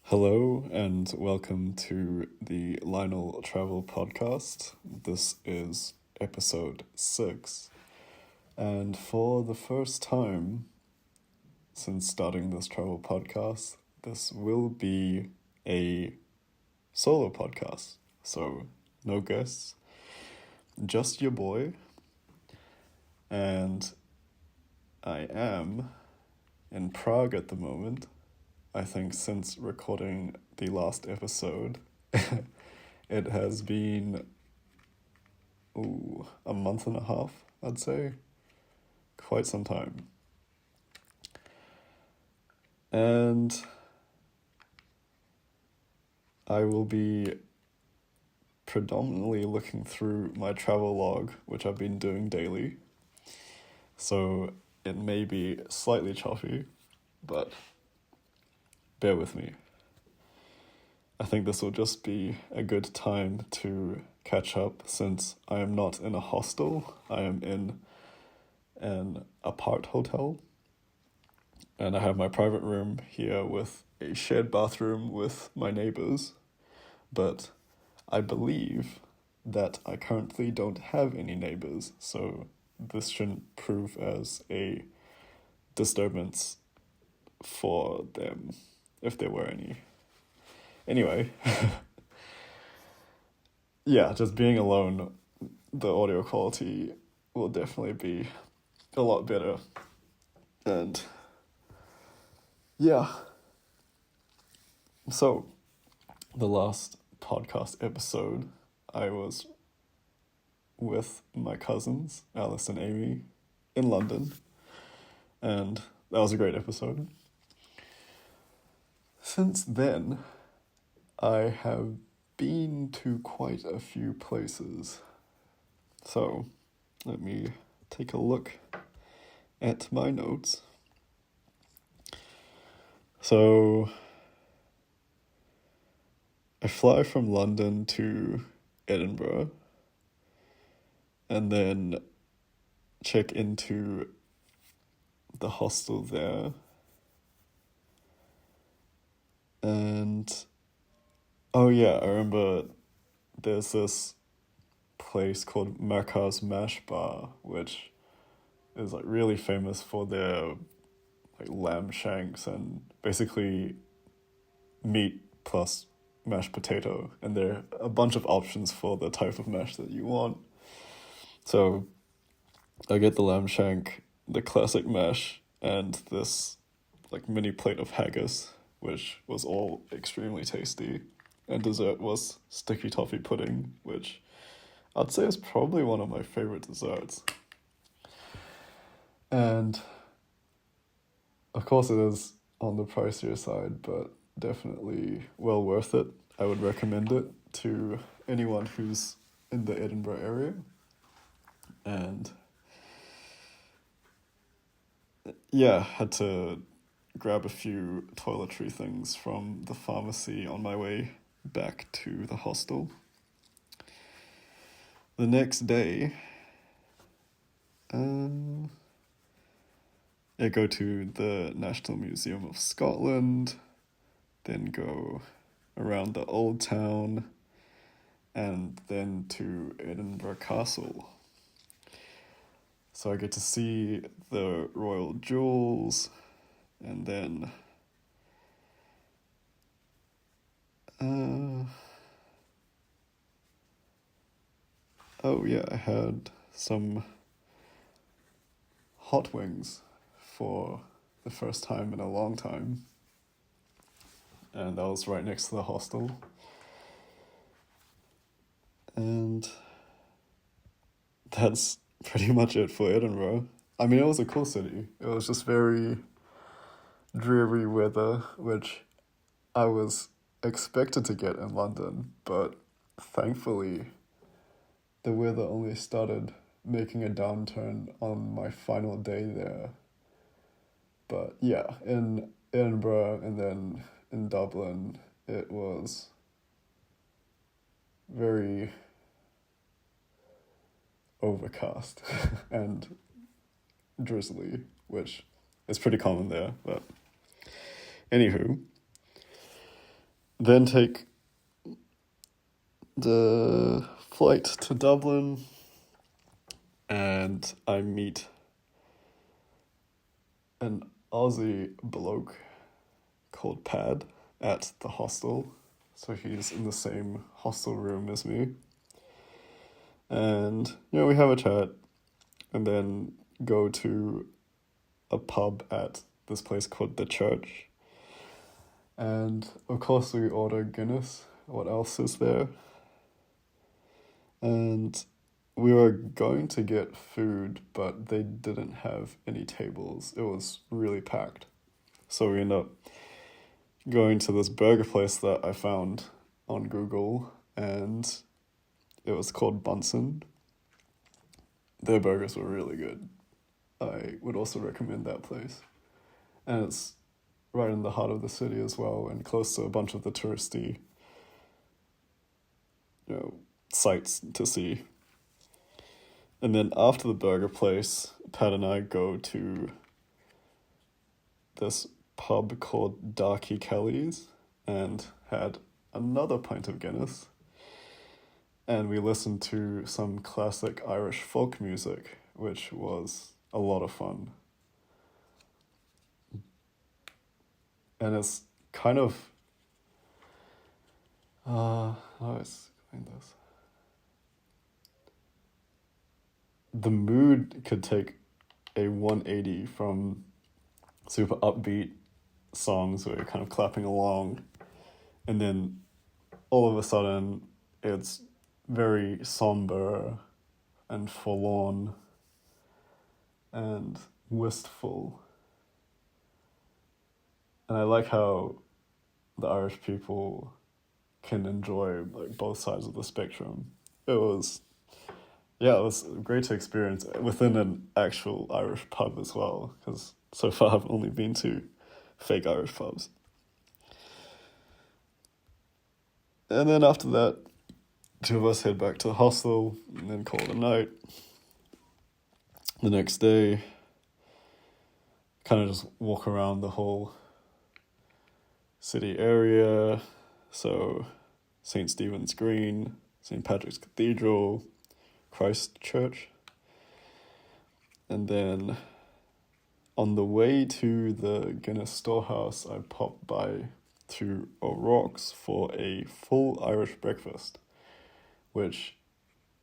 Hello and welcome to the Lionel Travel Podcast. This is episode 6, and for the first time since starting this travel podcast, this will be a solo podcast. So, no guests, just your boy, and I am in Prague at the moment. I think since recording the last episode, it has been a month and a half, I'd say. Quite some time. And I will be predominantly looking through my travel log, which I've been doing daily. So it may be slightly choppy, but bear with me. I think this will just be a good time to catch up since I am not in a hostel. I am in an apart hotel. And I have my private room here with a shared bathroom with my neighbors. But I believe that I currently don't have any neighbors, so this shouldn't prove as a disturbance for them, if there were any. Anyway, yeah, just being alone, the audio quality will definitely be a lot better. And yeah. So, the last podcast episode, I was with my cousins, Alice and Amy, in London. And that was a great episode. Since then, I have been to quite a few places. So, let me take a look at my notes. So, I fly from London to Edinburgh and then check into the hostel there. And oh yeah, I remember there's this place called Markar's Mash Bar, which is like really famous for their like lamb shanks and basically meat plus mashed potato, and there are a bunch of options for the type of mash that you want. So I get the lamb shank, the classic mash, and this like mini plate of haggis, which was all extremely tasty. And dessert was sticky toffee pudding, which I'd say is probably one of my favorite desserts. And of course it is on the pricier side, but definitely well worth it. I would recommend it to anyone who's in the Edinburgh area. And yeah, had to grab a few toiletry things from the pharmacy on my way back to the hostel. The next day, I go to the National Museum of Scotland, then go around the Old Town, and then to Edinburgh Castle. So I get to see the royal jewels, and then I had some hot wings for the first time in a long time, and that was right next to the hostel. And that's pretty much it for Edinburgh. I mean, it was a cool city. It was just very dreary weather, which I was expected to get in London, but thankfully the weather only started making a downturn on my final day there. But yeah, in Edinburgh and then in Dublin, it was very overcast and drizzly, which is pretty common there. But anywho, then take the flight to Dublin, and I meet an Aussie bloke called Pad at the hostel. So he's in the same hostel room as me. And, we have a chat and then go to a pub at this place called The Church. And, of course, we order Guinness. What else is there? And we were going to get food, but they didn't have any tables. It was really packed. So we ended up going to this burger place that I found on Google, and it was called Bunsen. Their burgers were really good. I would also recommend that place. And it's right in the heart of the city as well, and close to a bunch of the touristy, sights to see. And then after the burger place, Pat and I go to this pub called Darky Kelly's and had another pint of Guinness. And we listened to some classic Irish folk music, which was a lot of fun. And it's kind of... how do I explain this? The mood could take a 180 from super upbeat songs where you're kind of clapping along, and then all of a sudden it's very somber and forlorn and wistful. And I like how the Irish people can enjoy both sides of the spectrum. It was great to experience within an actual Irish pub as well, because so far I've only been to fake Irish pubs. And then after that, two of us head back to the hostel and then call it a night. The next day, kind of just walk around the whole city area. So St. Stephen's Green, St. Patrick's Cathedral, Christ Church. And then on the way to the Guinness Storehouse, I popped by to O'Rourke's for a full Irish breakfast, which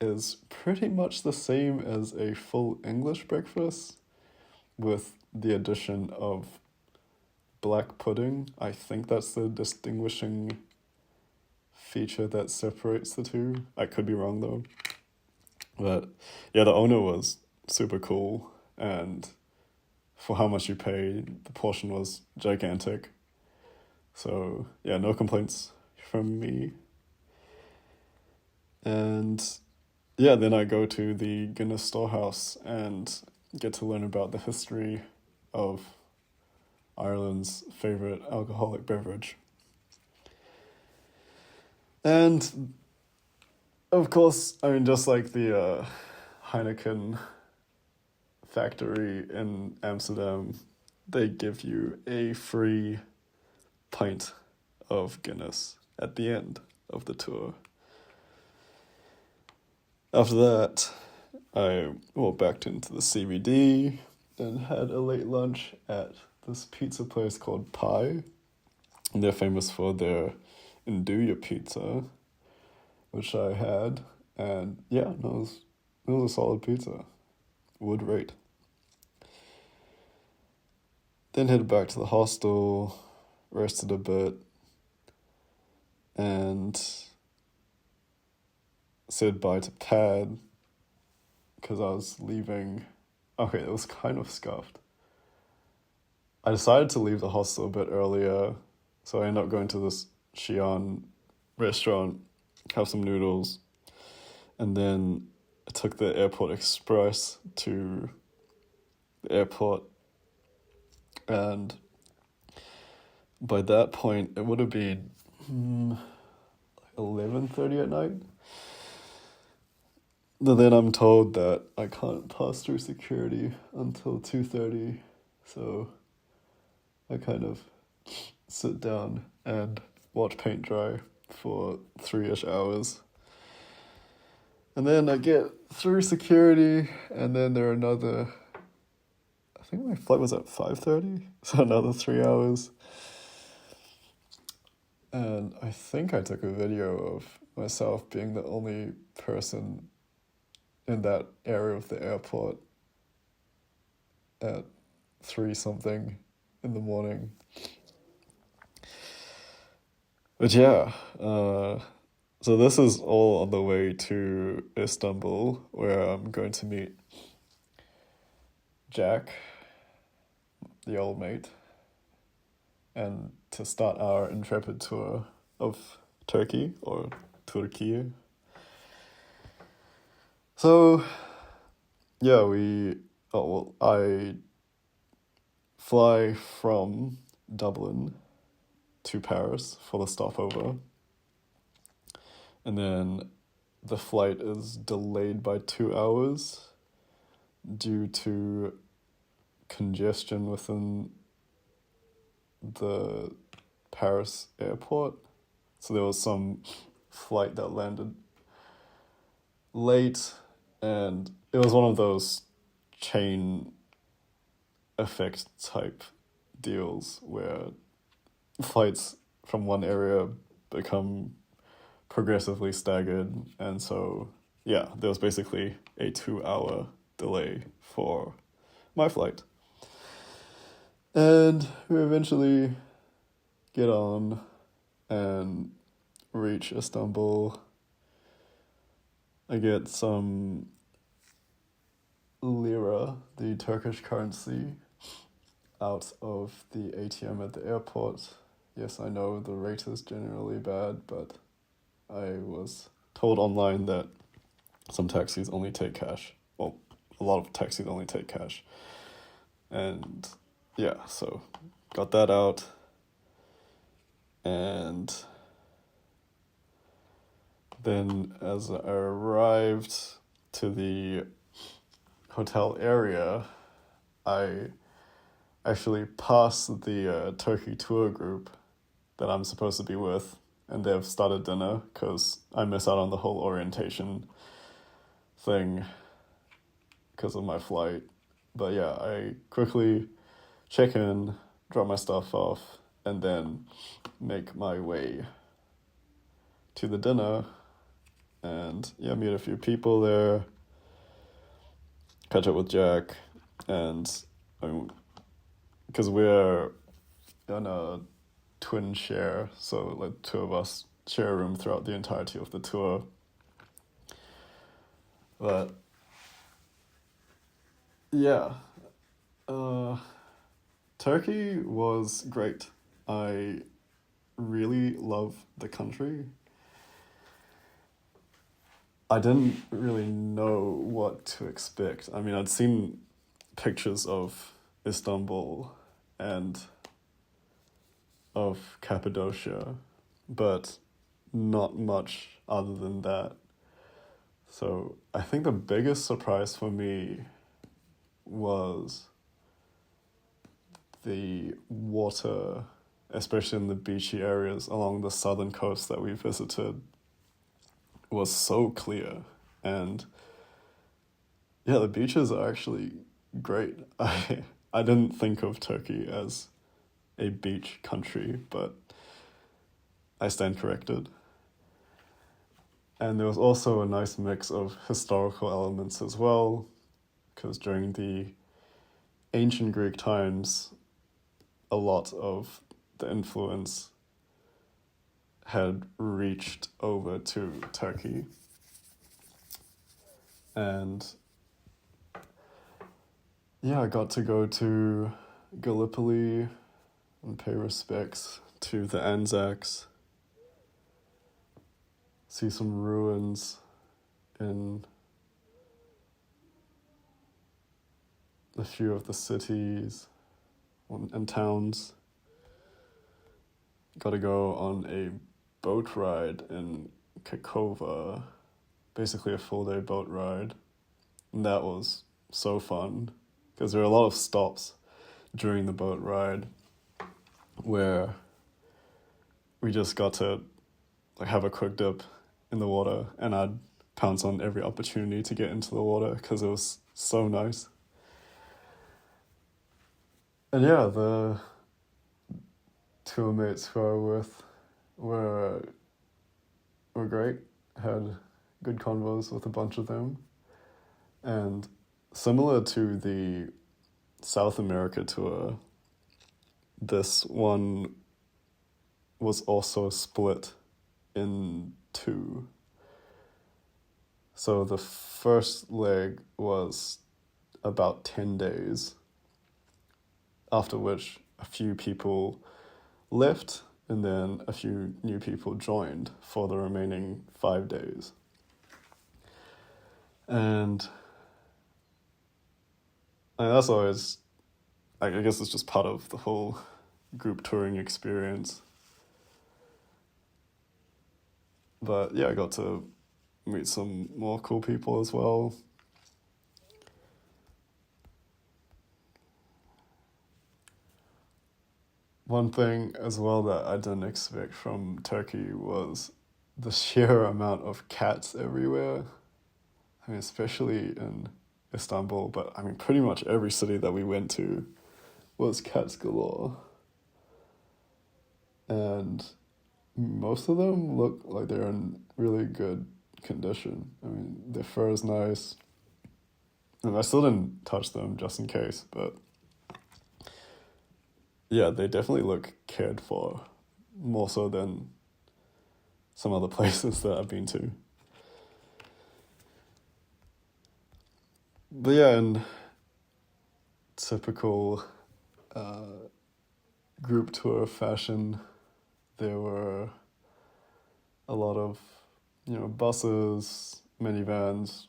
is pretty much the same as a full English breakfast with the addition of black pudding. I think that's the distinguishing feature that separates the two. I could be wrong though. But yeah, the owner was super cool, and for how much you pay, the portion was gigantic. So yeah, no complaints from me. And yeah, then I go to the Guinness Storehouse and get to learn about the history of Ireland's favourite alcoholic beverage. And of course, just like the Heineken factory in Amsterdam, they give you a free pint of Guinness at the end of the tour. After that, I walked back into the CBD and had a late lunch at this pizza place called Pie. And they're famous for their Nduja pizza, which I had, and yeah, it was a solid pizza. Would rate. Then headed back to the hostel, rested a bit, and said bye to Pad, because I was leaving. Okay, it was kind of scuffed. I decided to leave the hostel a bit earlier, so I ended up going to this Xi'an restaurant, have some noodles, and then I took the airport express to the airport, and by that point it would have been 11:30 at night. But then I'm told that I can't pass through security until 2:30, so I kind of sit down and watch paint dry for 3-ish hours. And then I get through security, and then there are another, I think my flight was at 5:30, so another 3 hours. And I think I took a video of myself being the only person in that area of the airport at 3-something in the morning. But yeah, so this is all on the way to Istanbul, where I'm going to meet Jack, the old mate, and to start our intrepid tour of Turkey, or Turkey. So, yeah, I fly from Dublin to Paris for the stopover. And then the flight is delayed by 2 hours due to congestion within the Paris airport. So there was some flight that landed late, and it was one of those chain effect type deals where flights from one area become progressively staggered, and so yeah, there was basically a 2-hour delay for my flight. And we eventually get on and reach Istanbul. I get some lira, the Turkish currency, out of the ATM at the airport. Yes, I know the rate is generally bad, but I was told online that some taxis only take cash. Well, a lot of taxis only take cash. And yeah, so got that out. And then as I arrived to the hotel area, I actually passed the Turkey tour group that I'm supposed to be with, and they've started dinner because I miss out on the whole orientation thing because of my flight. But yeah, I quickly check in, drop my stuff off, and then make my way to the dinner, and yeah, meet a few people there, catch up with Jack, and because we're on a twin share, so like 2 of us share a room throughout the entirety of the tour. But yeah, Turkey was great. I really love the country. I didn't really know what to expect. I mean, I'd seen pictures of Istanbul and of Cappadocia, but not much other than that. So I think the biggest surprise for me was the water, especially in the beachy areas along the southern coast that we visited, was so clear. And yeah, the beaches are actually great. I didn't think of Turkey as a beach country, but I stand corrected. And there was also a nice mix of historical elements as well, because during the ancient Greek times, a lot of the influence had reached over to Turkey. And yeah, I got to go to Gallipoli and pay respects to the Anzacs, see some ruins in a few of the cities and towns. Got to go on a boat ride in Kakova, basically a full-day boat ride. And that was so fun, because there were a lot of stops during the boat ride where we just got to like have a quick dip in the water, and I'd pounce on every opportunity to get into the water because it was so nice. And yeah, the tour mates who I were with were great. Had good convos with a bunch of them. And similar to the South America tour, this one was also split in two. So the first leg was about 10 days, after which a few people left and then a few new people joined for the remaining 5 days. And that's always, I guess it's just part of the whole group touring experience. But yeah, I got to meet some more cool people as well. One thing as well that I didn't expect from Turkey was the sheer amount of cats everywhere. I mean, especially in Istanbul, but I mean, pretty much every city that we went to was cats galore. And most of them look like they're in really good condition. I mean, their fur is nice. And I still didn't touch them just in case, but yeah, they definitely look cared for, more so than some other places that I've been to. But yeah, in typical group tour fashion, there were a lot of, buses, minivans.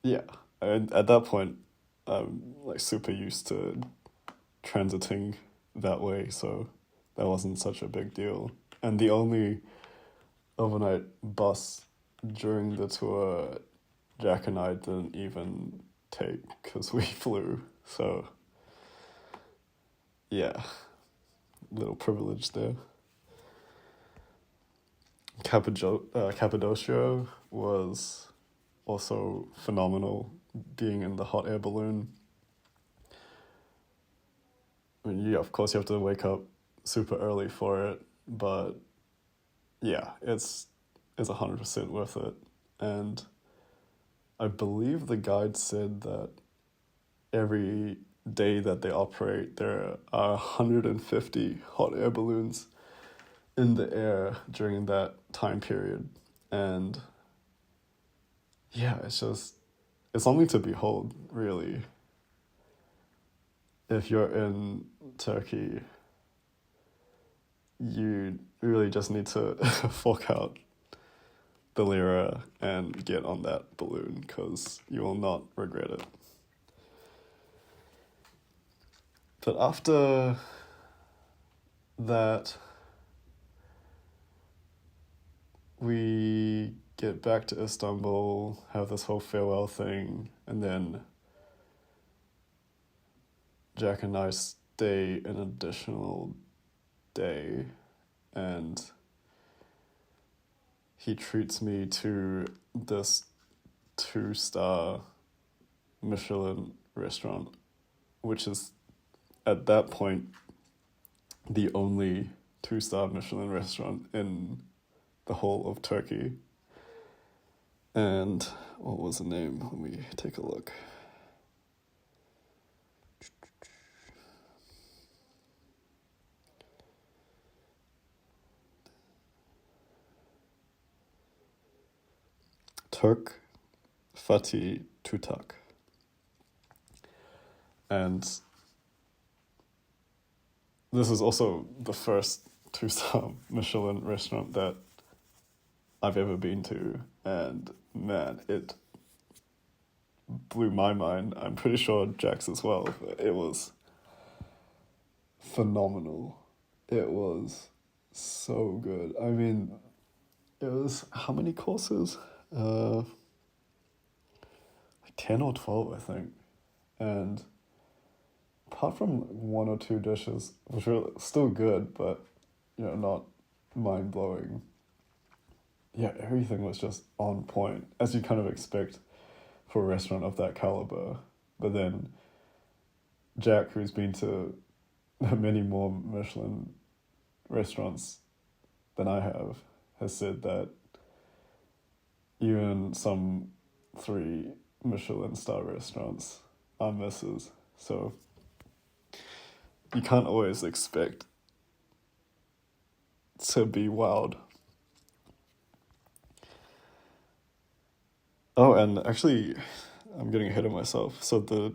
Yeah, at that point, I'm like super used to transiting that way, so that wasn't such a big deal. And the only overnight bus during the tour, Jack and I didn't even take because we flew. So yeah, little privilege there. Cappadocia was also phenomenal, being in the hot air balloon. I mean, yeah, of course you have to wake up super early for it, but yeah, it's 100% worth it. And I believe the guide said that every day that they operate, there are 150 hot air balloons in the air during that time period. And yeah, it's something to behold, really. If you're in Turkey, you really just need to fork out the lira and get on that balloon, because you will not regret it. But after that, we get back to Istanbul, have this whole farewell thing, and then Jack and I stay an additional day, and he treats me to this 2-star Michelin restaurant, which is at that point the only 2-star Michelin restaurant in the whole of Turkey. And what was the name? Let me take a look. Turk Fatih Tutak. And this is also the first 2-star Michelin restaurant that I've ever been to, and man, it blew my mind. I'm pretty sure Jack's as well. But it was phenomenal. It was so good. I mean, it was, how many courses? Like 10 or 12, I think. And apart from one or two dishes, which were still good, but, not mind-blowing, yeah, everything was just on point, as you kind of expect for a restaurant of that caliber. But then Jack, who's been to many more Michelin restaurants than I have, has said that even some 3 Michelin star restaurants are misses. So you can't always expect to be wowed. Oh, and actually, I'm getting ahead of myself. So the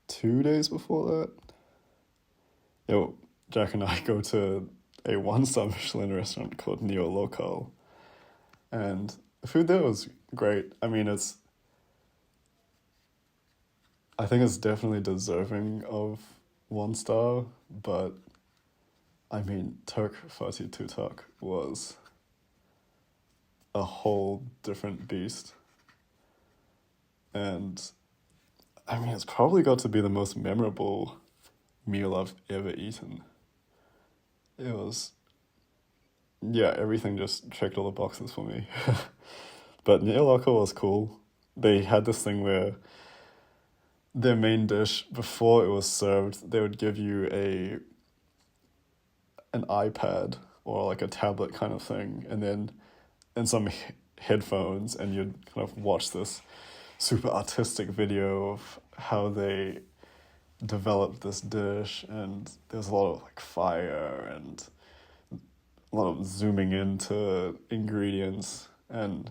2 days before that, Jack and I go to a 1-star Michelin restaurant called Neo Local. And the food there was great. I mean, I think it's definitely deserving of 1 star, but I mean, Turk Fatih Tutak was a whole different beast. And I mean, it's probably got to be the most memorable meal I've ever eaten. It was, yeah, everything just checked all the boxes for me. But Neo Loco was cool. They had this thing where their main dish, before it was served, they would give you an iPad or like a tablet kind of thing, and then and some headphones, and you'd kind of watch this super artistic video of how they developed this dish, and there's a lot of like fire and a lot of zooming into ingredients, and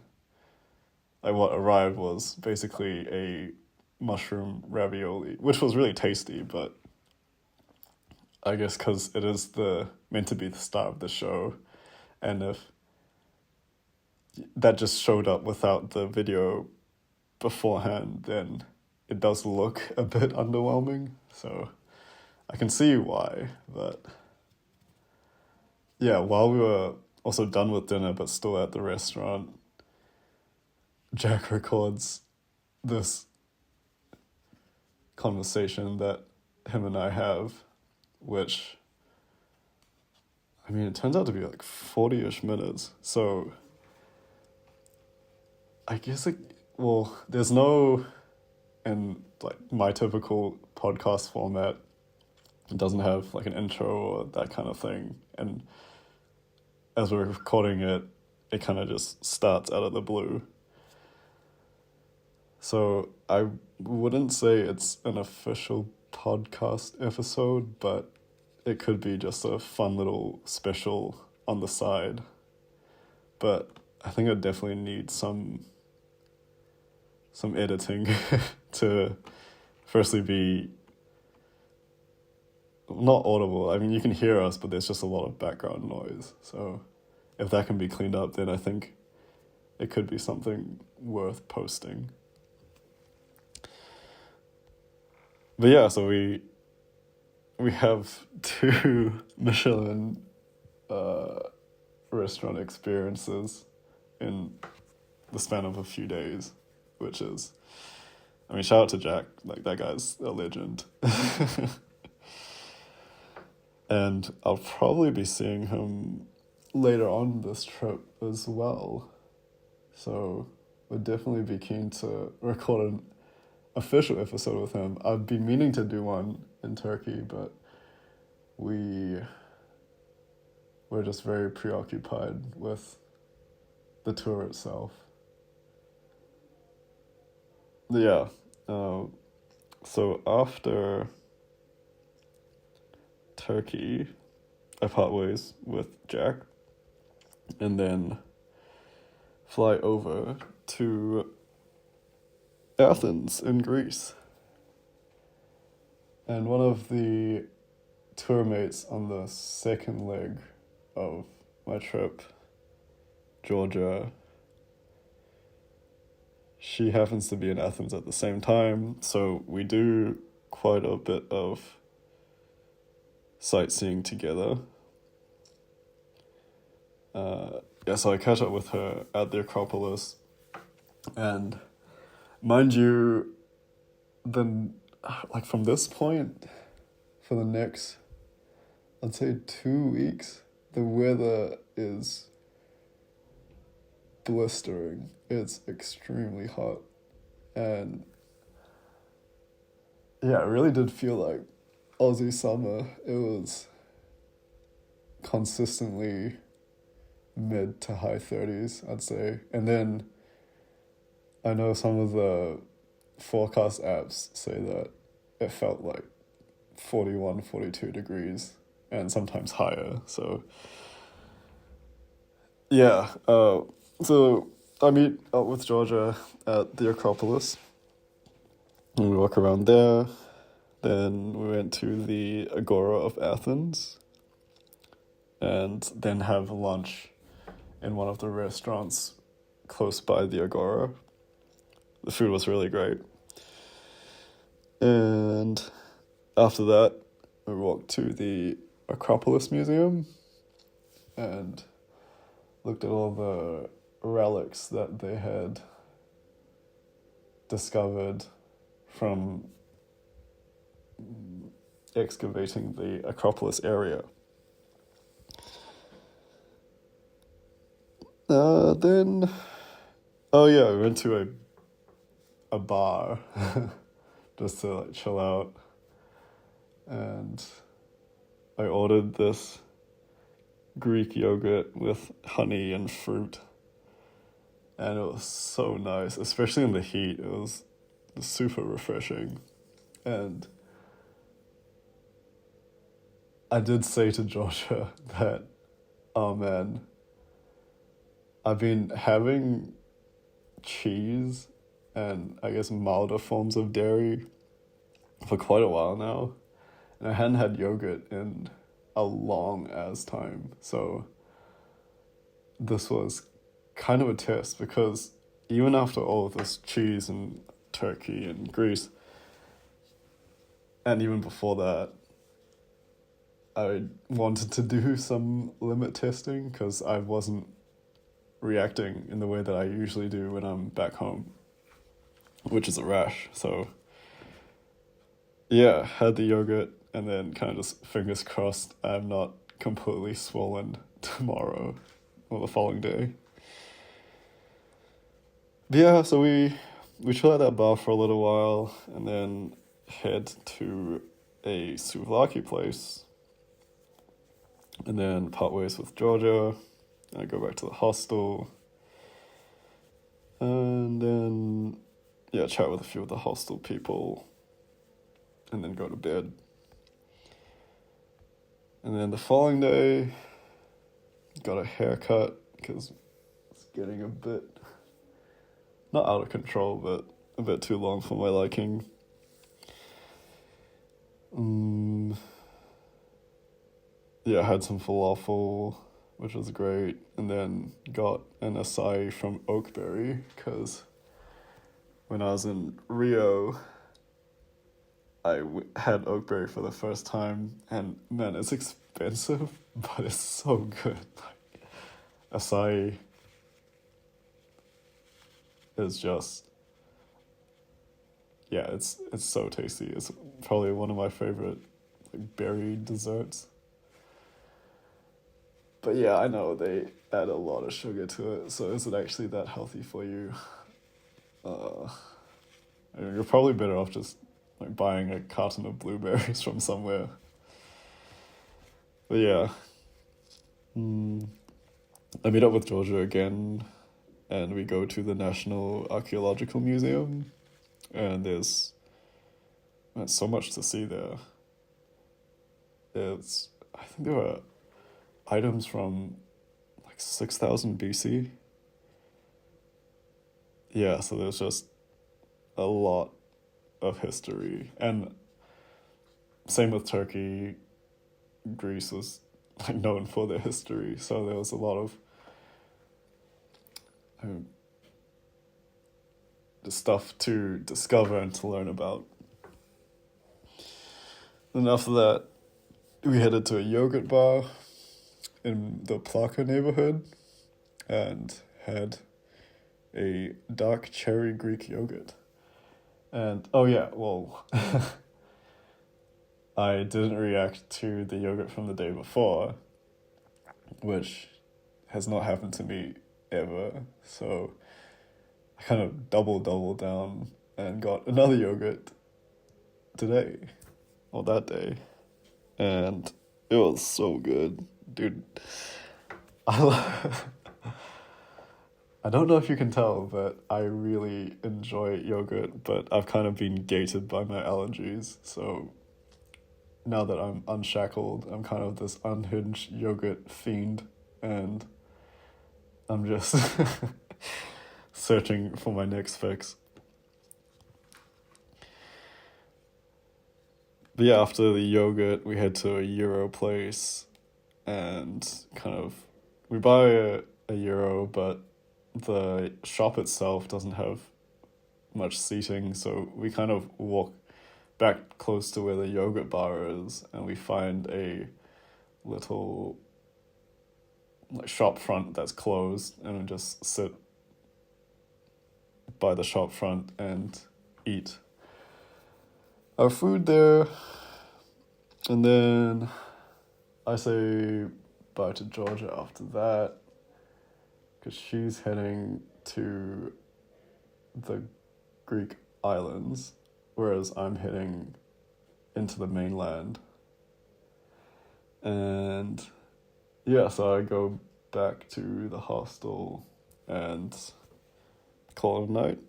like what arrived was basically a mushroom ravioli, which was really tasty, but I guess because it is meant to be the star of the show, and if that just showed up without the video beforehand, then it does look a bit underwhelming. So I can see why, but yeah, while we were also done with dinner but still at the restaurant, Jack records this conversation that him and I have, which, I mean, it turns out to be like 40-ish minutes. So I guess there's no, in like my typical podcast format, it doesn't have like an intro or that kind of thing. And as we're recording it, it kind of just starts out of the blue. So I wouldn't say it's an official podcast episode, but it could be just a fun little special on the side. But I think it definitely needs some editing to firstly be not audible. I mean, you can hear us, but there's just a lot of background noise. So if that can be cleaned up, then I think it could be something worth posting. But yeah, so we have 2 Michelin restaurant experiences in the span of a few days, which is, I mean, shout out to Jack, like that guy's a legend. And I'll probably be seeing him later on this trip as well. So would definitely be keen to record an official episode with him. I've been meaning to do one in Turkey, but we're just very preoccupied with the tour itself. Yeah. So after Turkey, I part ways with Jack, and then fly over to Athens in Greece. And one of the tour mates on the second leg of my trip, Georgia, she happens to be in Athens at the same time, so we do quite a bit of sightseeing together. So I catch up with her at the Acropolis, and mind you, then, like, from this point, for the next, I'd say 2 weeks, the weather is blistering. It's extremely hot. And yeah, it really did feel like Aussie summer. It was consistently mid to high 30s, I'd say. And then I know some of the forecast apps say that it felt like 41, 42 degrees and sometimes higher. So yeah, so I meet up with Georgia at the Acropolis and we walk around there. Then we went to the Agora of Athens and then have lunch in one of the restaurants close by the Agora. The food was really great. And after that, we walked to the Acropolis Museum and looked at all the relics that they had discovered from excavating the Acropolis area. Then, oh yeah, we went to a bar just to like chill out, and I ordered this Greek yogurt with honey and fruit, and it was so nice, especially in the heat. It was super refreshing, and I did say to Georgia that, oh man, I've been having cheese and I guess milder forms of dairy for quite a while now, and I hadn't had yogurt in a long ass time. So this was kind of a test, because even after all of this cheese and turkey and Greece, and even before that, I wanted to do some limit testing because I wasn't reacting in the way that I usually do when I'm back home, which is a rash. So yeah, had the yogurt and then kind of just fingers crossed I'm not completely swollen tomorrow or the following day. But yeah, so we chill at that bar for a little while and then head to a souvlaki place, and then part ways with Georgia, and I go back to the hostel, and then yeah, chat with a few of the hostel people, and then go to bed. And then the following day, got a haircut because it's getting a bit, not out of control, but a bit too long for my liking. Yeah, I had some falafel, which was great, and then got an acai from Oakberry, because when I was in Rio, I had Oakberry for the first time, and man, it's expensive, but it's so good. Acai is just, yeah, it's so tasty. It's probably one of my favorite berry desserts. But yeah, I know they add a lot of sugar to it, so is it actually that healthy for you? I mean, you're probably better off just buying a carton of blueberries from somewhere. But yeah, I meet up with Georgia again, and we go to the National Archaeological Museum, and there's so much to see there. I think there were items from 6,000 BC. Yeah, so there's just a lot of history. And same with Turkey. Greece was known for their history, so there was a lot of the stuff to discover and to learn about. And after that, we headed to a yogurt bar in the Plaka neighborhood and had a dark cherry Greek yogurt. And oh yeah, well, I didn't react to the yogurt from the day before, which has not happened to me ever. So I kind of doubled down and got another yogurt today, or that day. And it was so good, dude. I don't know if you can tell, but I really enjoy yogurt, but I've kind of been gated by my allergies. So now that I'm unshackled, I'm kind of this unhinged yogurt fiend, and I'm just searching for my next fix. But yeah, after the yogurt, we head to a Euro place, and we buy a Euro, but the shop itself doesn't have much seating, so we kind of walk back close to where the yogurt bar is, and we find a little shop front that's closed, and we just sit by the shop front and eat our food there. And then I say bye to Georgia after that, because she's heading to the Greek islands, whereas I'm heading into the mainland. And yeah, so I go back to the hostel and call it a night.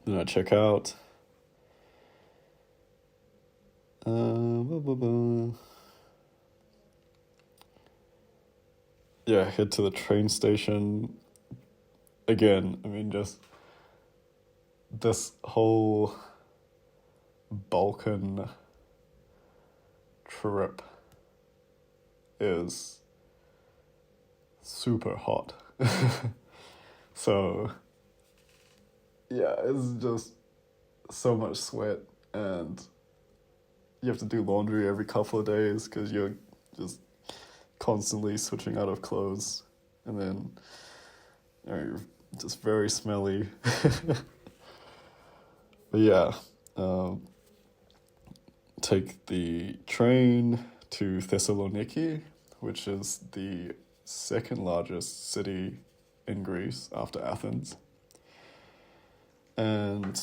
Then I check out. Yeah, head to the train station. Again, I mean, just this whole Balkan trip is super hot. So, yeah, it's just so much sweat, and you have to do laundry every couple of days because you're just constantly switching out of clothes, and then you're just very smelly. But yeah, take the train to Thessaloniki, which is the second largest city in Greece after Athens, and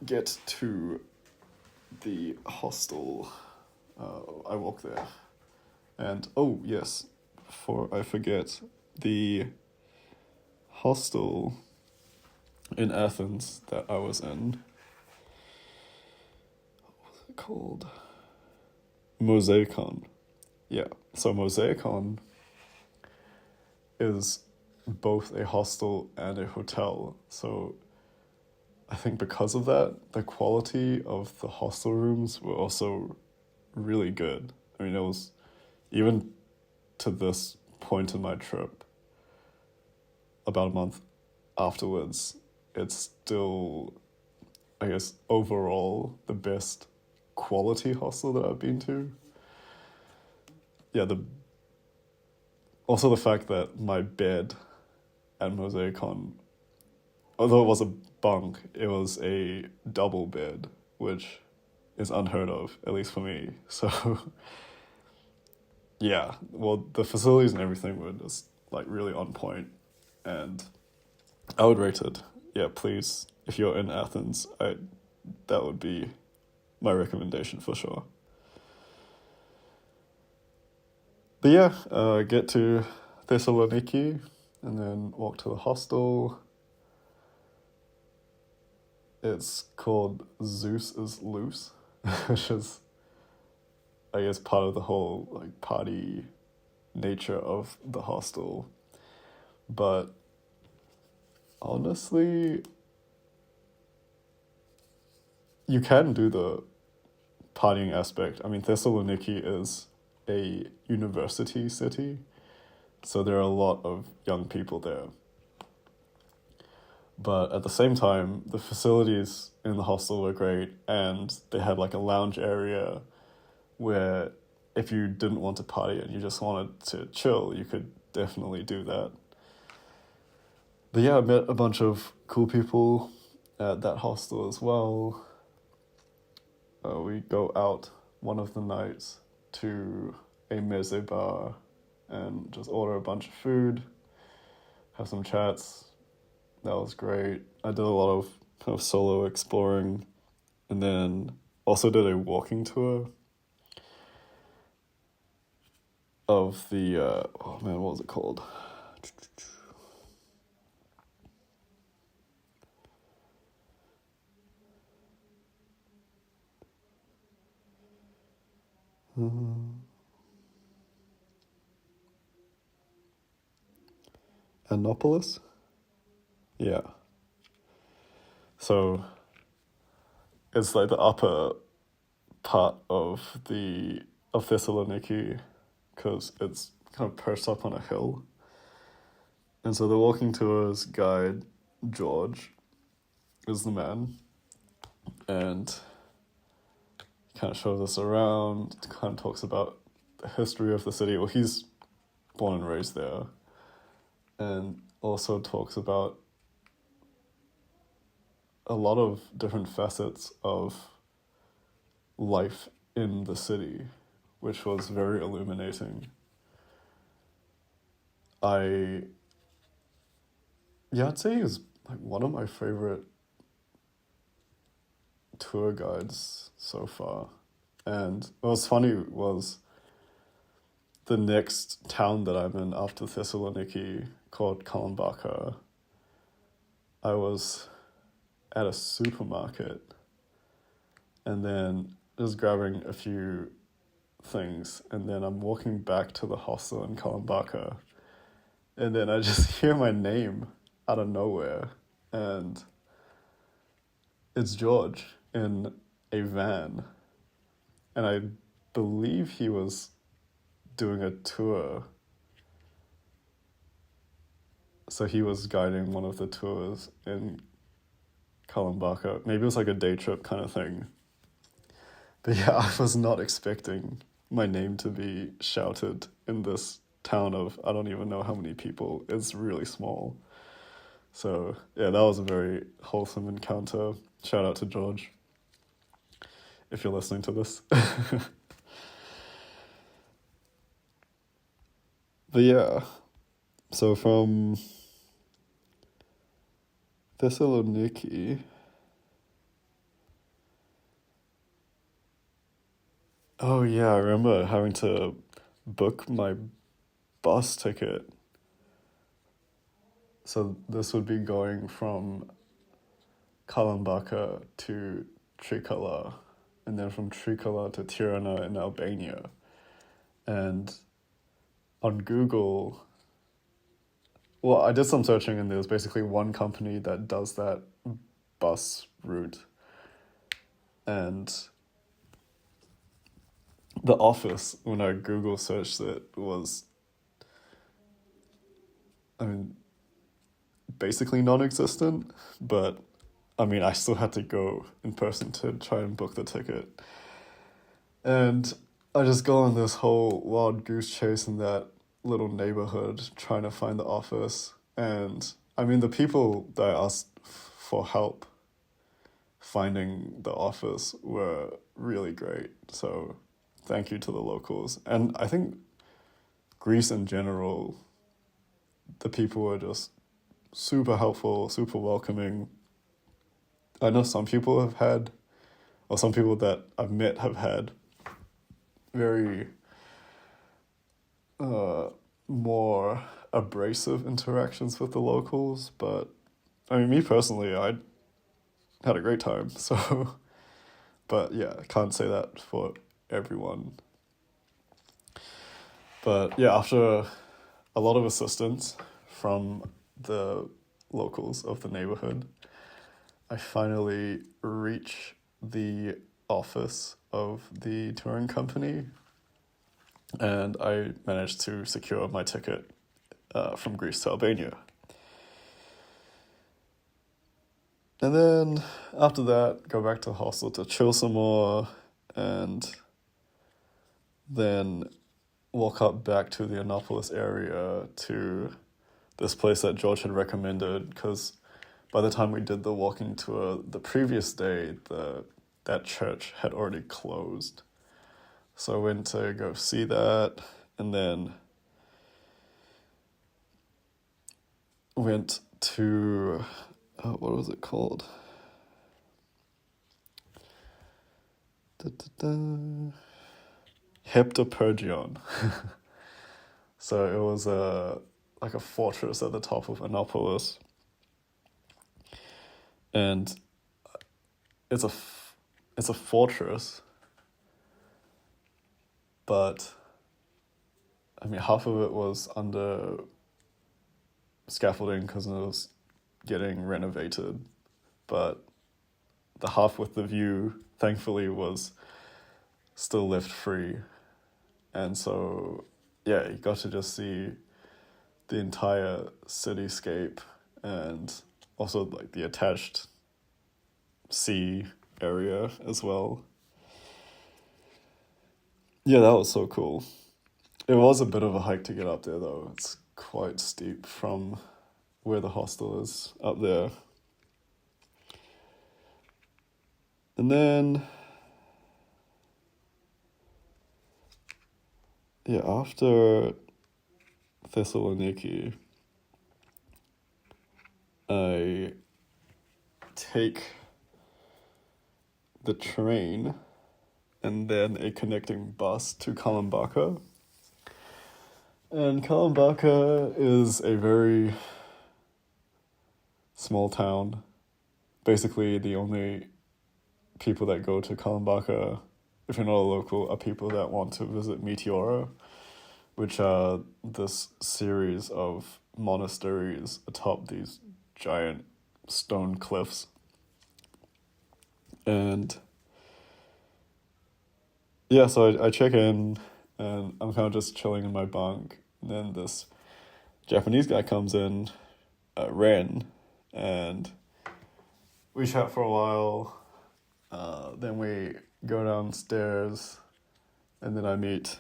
get to the hostel. I walk there, and oh yes, before I forget, the hostel in Athens that I was in, what was it called? Mosaicon. Yeah, so Mosaicon is both a hostel and a hotel, so I think because of that, the quality of the hostel rooms were also really good. I mean, it was, even to this point in my trip, about a month afterwards, it's still, I guess, overall the best quality hostel that I've been to. Yeah, also the fact that my bed at Mosaicon, although it was a bunk, it was a double bed, which is unheard of, at least for me. So yeah, well, the facilities and everything were just really on point, and I would rate it. Yeah, please, if you're in Athens, that would be my recommendation for sure. But yeah, get to Thessaloniki and then walk to the hostel. It's called Zeus is Loose, which is, I guess, part of the whole party nature of the hostel. But honestly, you can do the partying aspect. I mean, Thessaloniki is a university city, so there are a lot of young people there. But at the same time, the facilities in the hostel were great, and they had a lounge area where if you didn't want to party and you just wanted to chill, you could definitely do that. But yeah, I met a bunch of cool people, at that hostel as well. We go out one of the nights to a meze bar and just order a bunch of food, have some chats. That was great. I did a lot of kind of solo exploring, and then also did a walking tour of the, oh man, what was it called? Annapolis? Yeah. So it's like the upper part of Thessaloniki, because it's kind of perched up on a hill. And so the walking tours guide, George, is the man, and kind of shows us around, kind of talks about the history of the city. Well, he's born and raised there, and also talks about a lot of different facets of life in the city, which was very illuminating. I'd say he was like one of my favorite tour guides so far. And what was funny was the next town that I'm in after Thessaloniki, called Kalambaka, I was at a supermarket and then just grabbing a few things, and then I'm walking back to the hostel in Kalambaka, and then I just hear my name out of nowhere, and it's George in a van, and I believe he was doing a tour. So he was guiding one of the tours in Kalambaka. Maybe it was like a day trip kind of thing. But yeah, I was not expecting my name to be shouted in this town of I don't even know how many people. It's really small. So yeah, that was a very wholesome encounter. Shout out to George, if you're listening to this. But yeah, so from Thessaloniki, oh yeah, I remember having to book my bus ticket. So this would be going from Kalambaka to Trikala, and then from Trikala to Tirana in Albania. And on Google, well, I did some searching, and there was basically one company that does that bus route. And the office, when I Google searched it, was, I mean, basically non-existent, but I mean, I still had to go in person to try and book the ticket. And I just go on this whole wild goose chase in that little neighborhood trying to find the office. And I mean, the people that I asked for help finding the office were really great. So thank you to the locals. And I think Greece in general, the people were just super helpful, super welcoming. I know some people have had, or some people that I've met have had very more abrasive interactions with the locals, but I mean, me personally, I had a great time, so, but yeah, I can't say that for everyone. But yeah, after a lot of assistance from the locals of the neighborhood, I finally reach the office of the touring company, and I managed to secure my ticket from Greece to Albania. And then after that, go back to the hostel to chill some more, and then walk up back to the Annapolis area to this place that George had recommended, because by the time we did the walking tour the previous day, that church had already closed. So I went to go see that, and then went to, what was it called? Heptapergion. So it was like a fortress at the top of Annapolis. And it's a fortress, but I mean, half of it was under scaffolding because it was getting renovated, but the half with the view, thankfully, was still left free. And so, yeah, you got to just see the entire cityscape and also like the attached sea area as well. Yeah, that was so cool. It was a bit of a hike to get up there though. It's quite steep from where the hostel is up there. And then, yeah, after Thessaloniki, I take the train and then a connecting bus to Kalambaka. And Kalambaka is a very small town. Basically, the only people that go to Kalambaka, if you're not a local, are people that want to visit Meteora, which are this series of monasteries atop these giant stone cliffs. And yeah, so I check in and I'm kind of just chilling in my bunk. And then this Japanese guy comes in, Ren, and we chat for a while. Then we go downstairs, and then I meet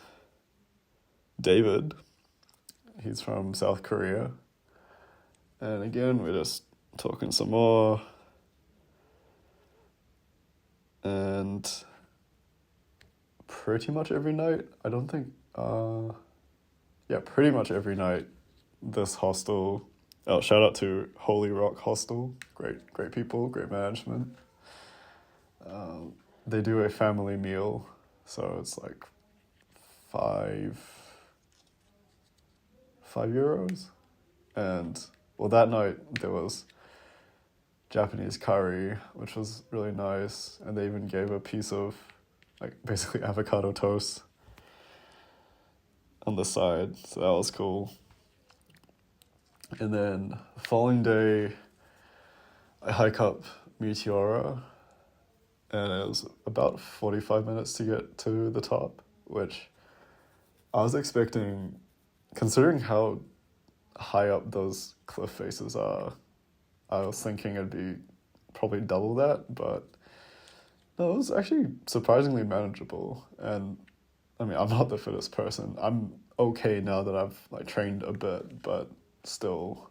David. He's from South Korea. And again, we're just talking some more. And pretty much every night, pretty much every night, this hostel, shout out to Holy Rock Hostel, great people, great management. They do a family meal, so it's like €5. And well, that night there was Japanese curry, which was really nice, and they even gave a piece of like basically avocado toast on the side, so that was cool. And then the following day, I hike up Meteora, and it was about 45 minutes to get to the top, which I was expecting, considering how high up those cliff faces are, I was thinking it'd be probably double that, but no, it was actually surprisingly manageable. And I mean, I'm not the fittest person. I'm okay now that I've like trained a bit, but still,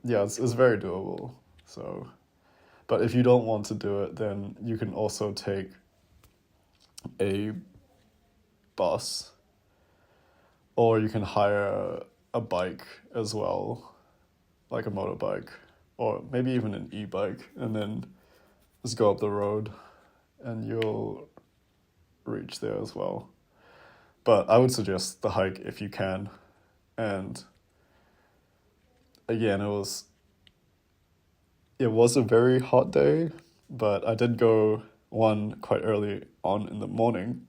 yeah, it's very doable. So, but if you don't want to do it, then you can also take a bus, or you can hire a bike as well, like a motorbike, or maybe even an e-bike, and then just go up the road and you'll reach there as well. But I would suggest the hike if you can. And again, it was a very hot day, but I did go, one, quite early on in the morning,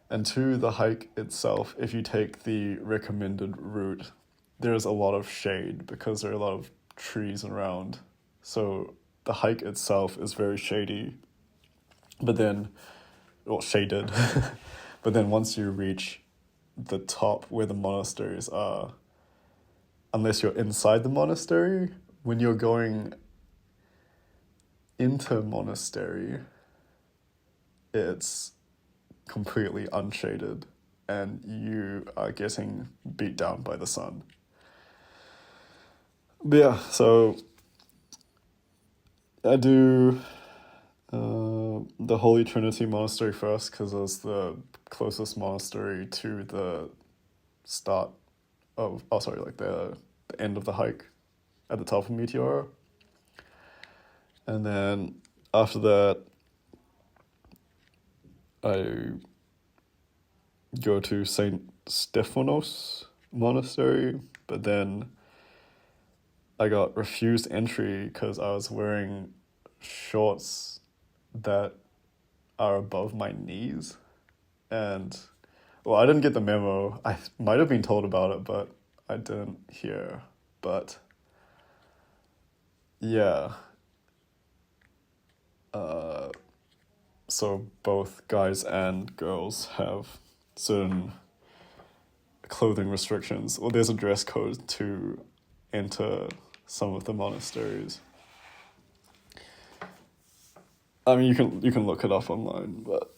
and two, the hike itself, if you take the recommended route, there's a lot of shade because there are a lot of trees around. So the hike itself is very shady, but then, well, shaded. But then once you reach the top where the monasteries are, unless you're inside the monastery, when you're going into monastery, it's completely unshaded and you are getting beat down by the sun. But yeah, so I do the Holy Trinity Monastery first because it was the closest monastery to the start of, oh sorry, like the end of the hike at the top of Meteora. And then after that, I go to Saint Stephanos Monastery, but then I got refused entry because I was wearing shorts that are above my knees. And, well, I didn't get the memo. I might have been told about it, but I didn't hear. But, yeah. So both guys and girls have certain clothing restrictions. Well, there's a dress code to enter some of the monasteries. I mean, you can look it up online, but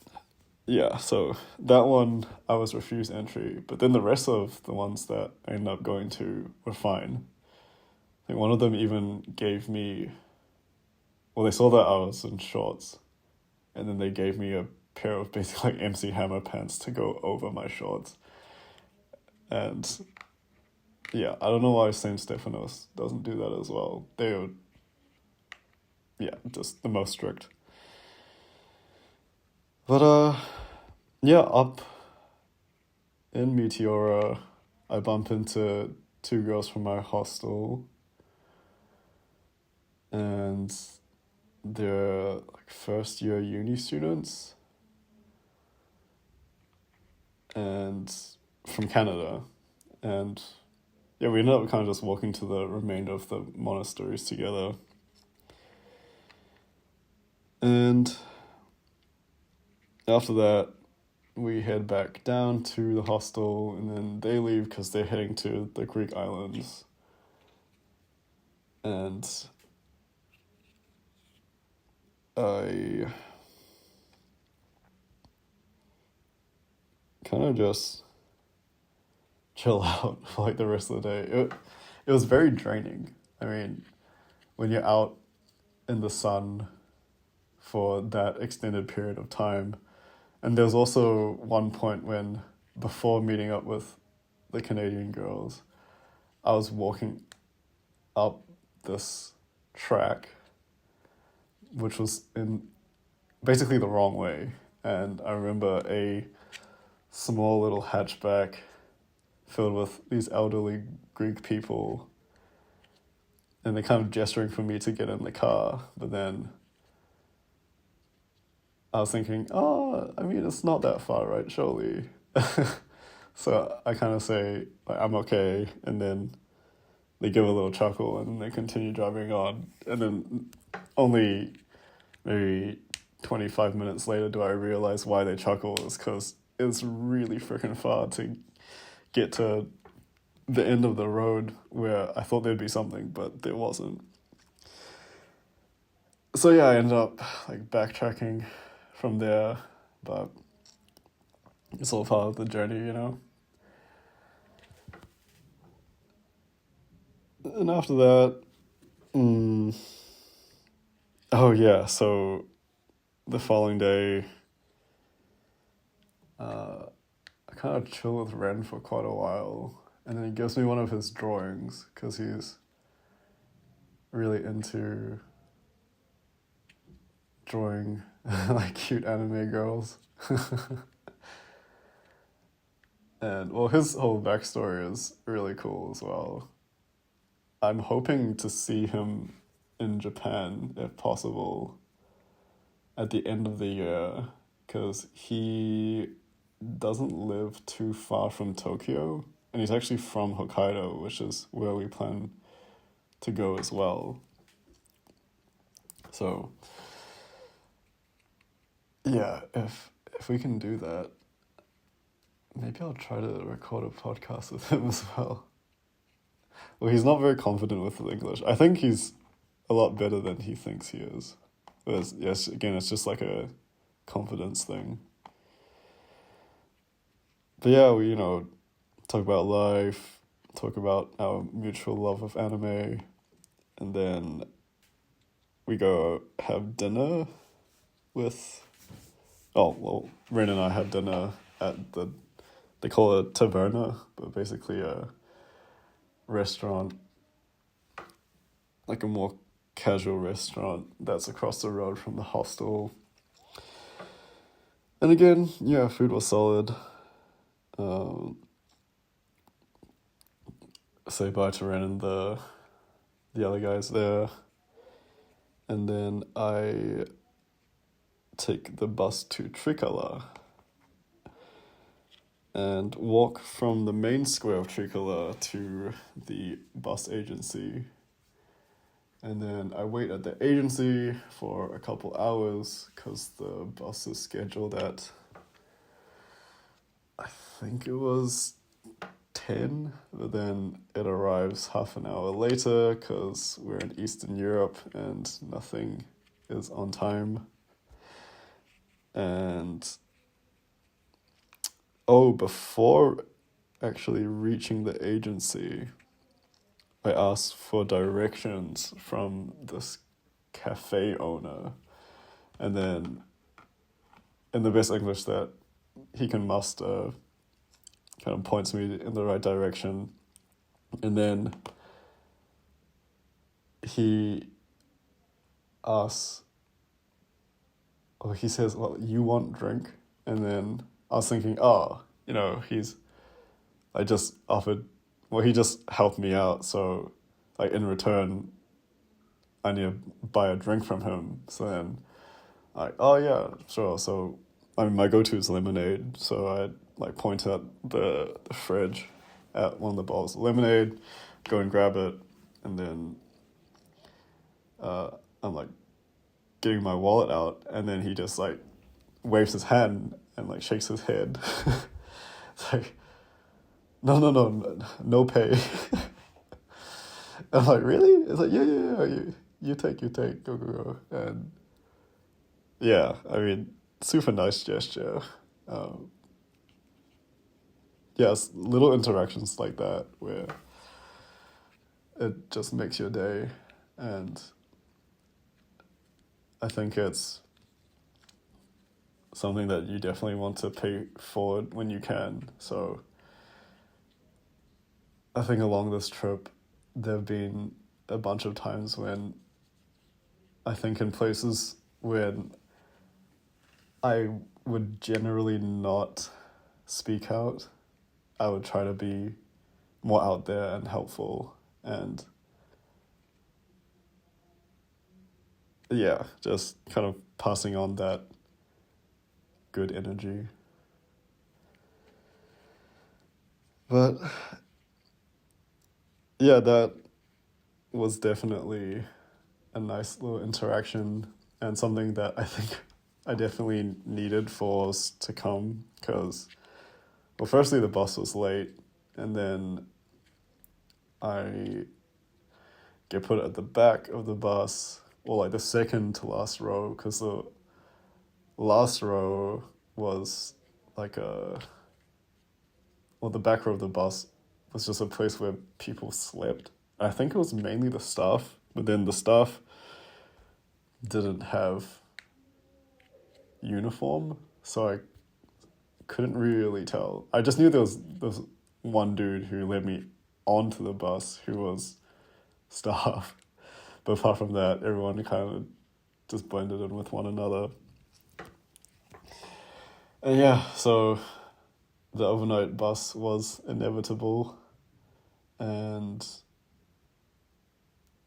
yeah. So that one I was refused entry, but then the rest of the ones that I ended up going to were fine. I think one of them even gave me. Well, they saw that I was in shorts, and then they gave me a pair of basically like MC Hammer pants to go over my shorts. And yeah, I don't know why St. Stephanos doesn't do that as well. They would, yeah, just the most strict. But yeah, up in Meteora, I bump into two girls from my hostel, and they're like first year uni students, and from Canada, and yeah, we ended up kind of just walking to the remainder of the monasteries together. And after that, we head back down to the hostel, and then they leave because they're heading to the Greek islands. And I kind of just chill out for like the rest of the day. It was very draining. I mean, when you're out in the sun for that extended period of time. And there's also one point when, before meeting up with the Canadian girls, I was walking up this track, which was in basically the wrong way. And I remember a small little hatchback filled with these elderly Greek people, and they're kind of gesturing for me to get in the car, but then I was thinking, oh, I mean, it's not that far, right? Surely. So I kind of say, like, I'm okay, and then they give a little chuckle, and then they continue driving on, and then only maybe 25 minutes later do I realize why they chuckle is because it's really freaking far to get to the end of the road where I thought there'd be something, but there wasn't. So yeah, I ended up like backtracking from there, but it's all part of the journey, you know? And after that, oh yeah, so the following day, I kind of chill with Ren for quite a while, and then he gives me one of his drawings, because he's really into drawing like cute anime girls. And well, his whole backstory is really cool as well. I'm hoping to see him in Japan, if possible, at the end of the year, because he doesn't live too far from Tokyo, and he's actually from Hokkaido, which is where we plan to go as well. So, yeah, if we can do that, maybe I'll try to record a podcast with him as well. Well, he's not very confident with English. I think he's a lot better than he thinks he is. But yes, again, it's just like a confidence thing. But yeah, we, talk about life, talk about our mutual love of anime, and then we go have dinner with... Oh, well, Ren and I had dinner at they call it taverna, but basically a restaurant, like a more casual restaurant that's across the road from the hostel. And again, yeah, food was solid. Say bye to Ren and the other guys there. And then I take the bus to Trikala and walk from the main square of Trikala to the bus agency. And then I wait at the agency for a couple hours because the bus is scheduled at, I think it was 10, but then it arrives half an hour later because we're in Eastern Europe and nothing is on time. And before actually reaching the agency, I asked for directions from this cafe owner, and then in the best English that he can muster, kind of points me in the right direction. And then he asks, he says, well, you want drink? And then I was thinking, I just offered, he just helped me out. So, like, in return, I need to buy a drink from him. So then, oh yeah, sure. So, my go-to is lemonade. So I, point at the fridge at one of the bottles of lemonade, go and grab it. And then I'm, getting my wallet out, and then he just waves his hand and shakes his head. It's like, no pay. I'm like, really? It's like, yeah, you take, go. And yeah, I mean, super nice gesture. It's little interactions like that where it just makes your day. And I think it's something that you definitely want to pay forward when you can. So I think along this trip, there have been a bunch of times when I think in places when I would generally not speak out, I would try to be more out there and helpful. And yeah, just kind of passing on that good energy. But yeah, that was definitely a nice little interaction and something that I think I definitely needed for us to come because, well, firstly, the bus was late, and then I get put at the back of the bus, or the second to last row, because the last row was the back row of the bus was just a place where people slept. I think it was mainly the staff, but then the staff didn't have uniform, so I couldn't really tell. I just knew there was one dude who led me onto the bus who was staff. But apart from that, everyone kind of just blended in with one another. And yeah, so the overnight bus was inevitable and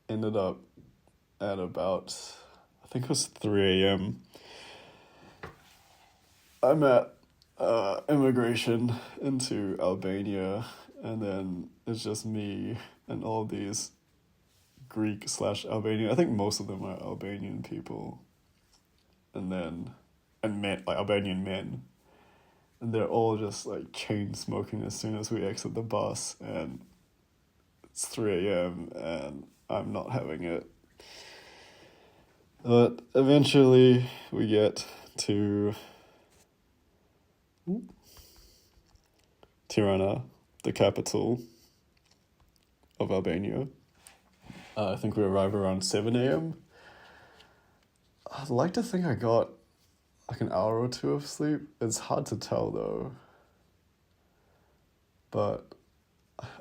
ended up at about, I think it was 3 a.m. I'm at immigration into Albania, and then it's just me and all these Greek/Albanian. I think most of them are Albanian people, and men, Albanian men, and they're all just chain smoking as soon as we exit the bus, and it's 3 a.m. and I'm not having it. But eventually we get to Tirana, the capital of Albania. I think we arrive around 7 a.m. I'd like to think I got like an hour or two of sleep. It's hard to tell though, but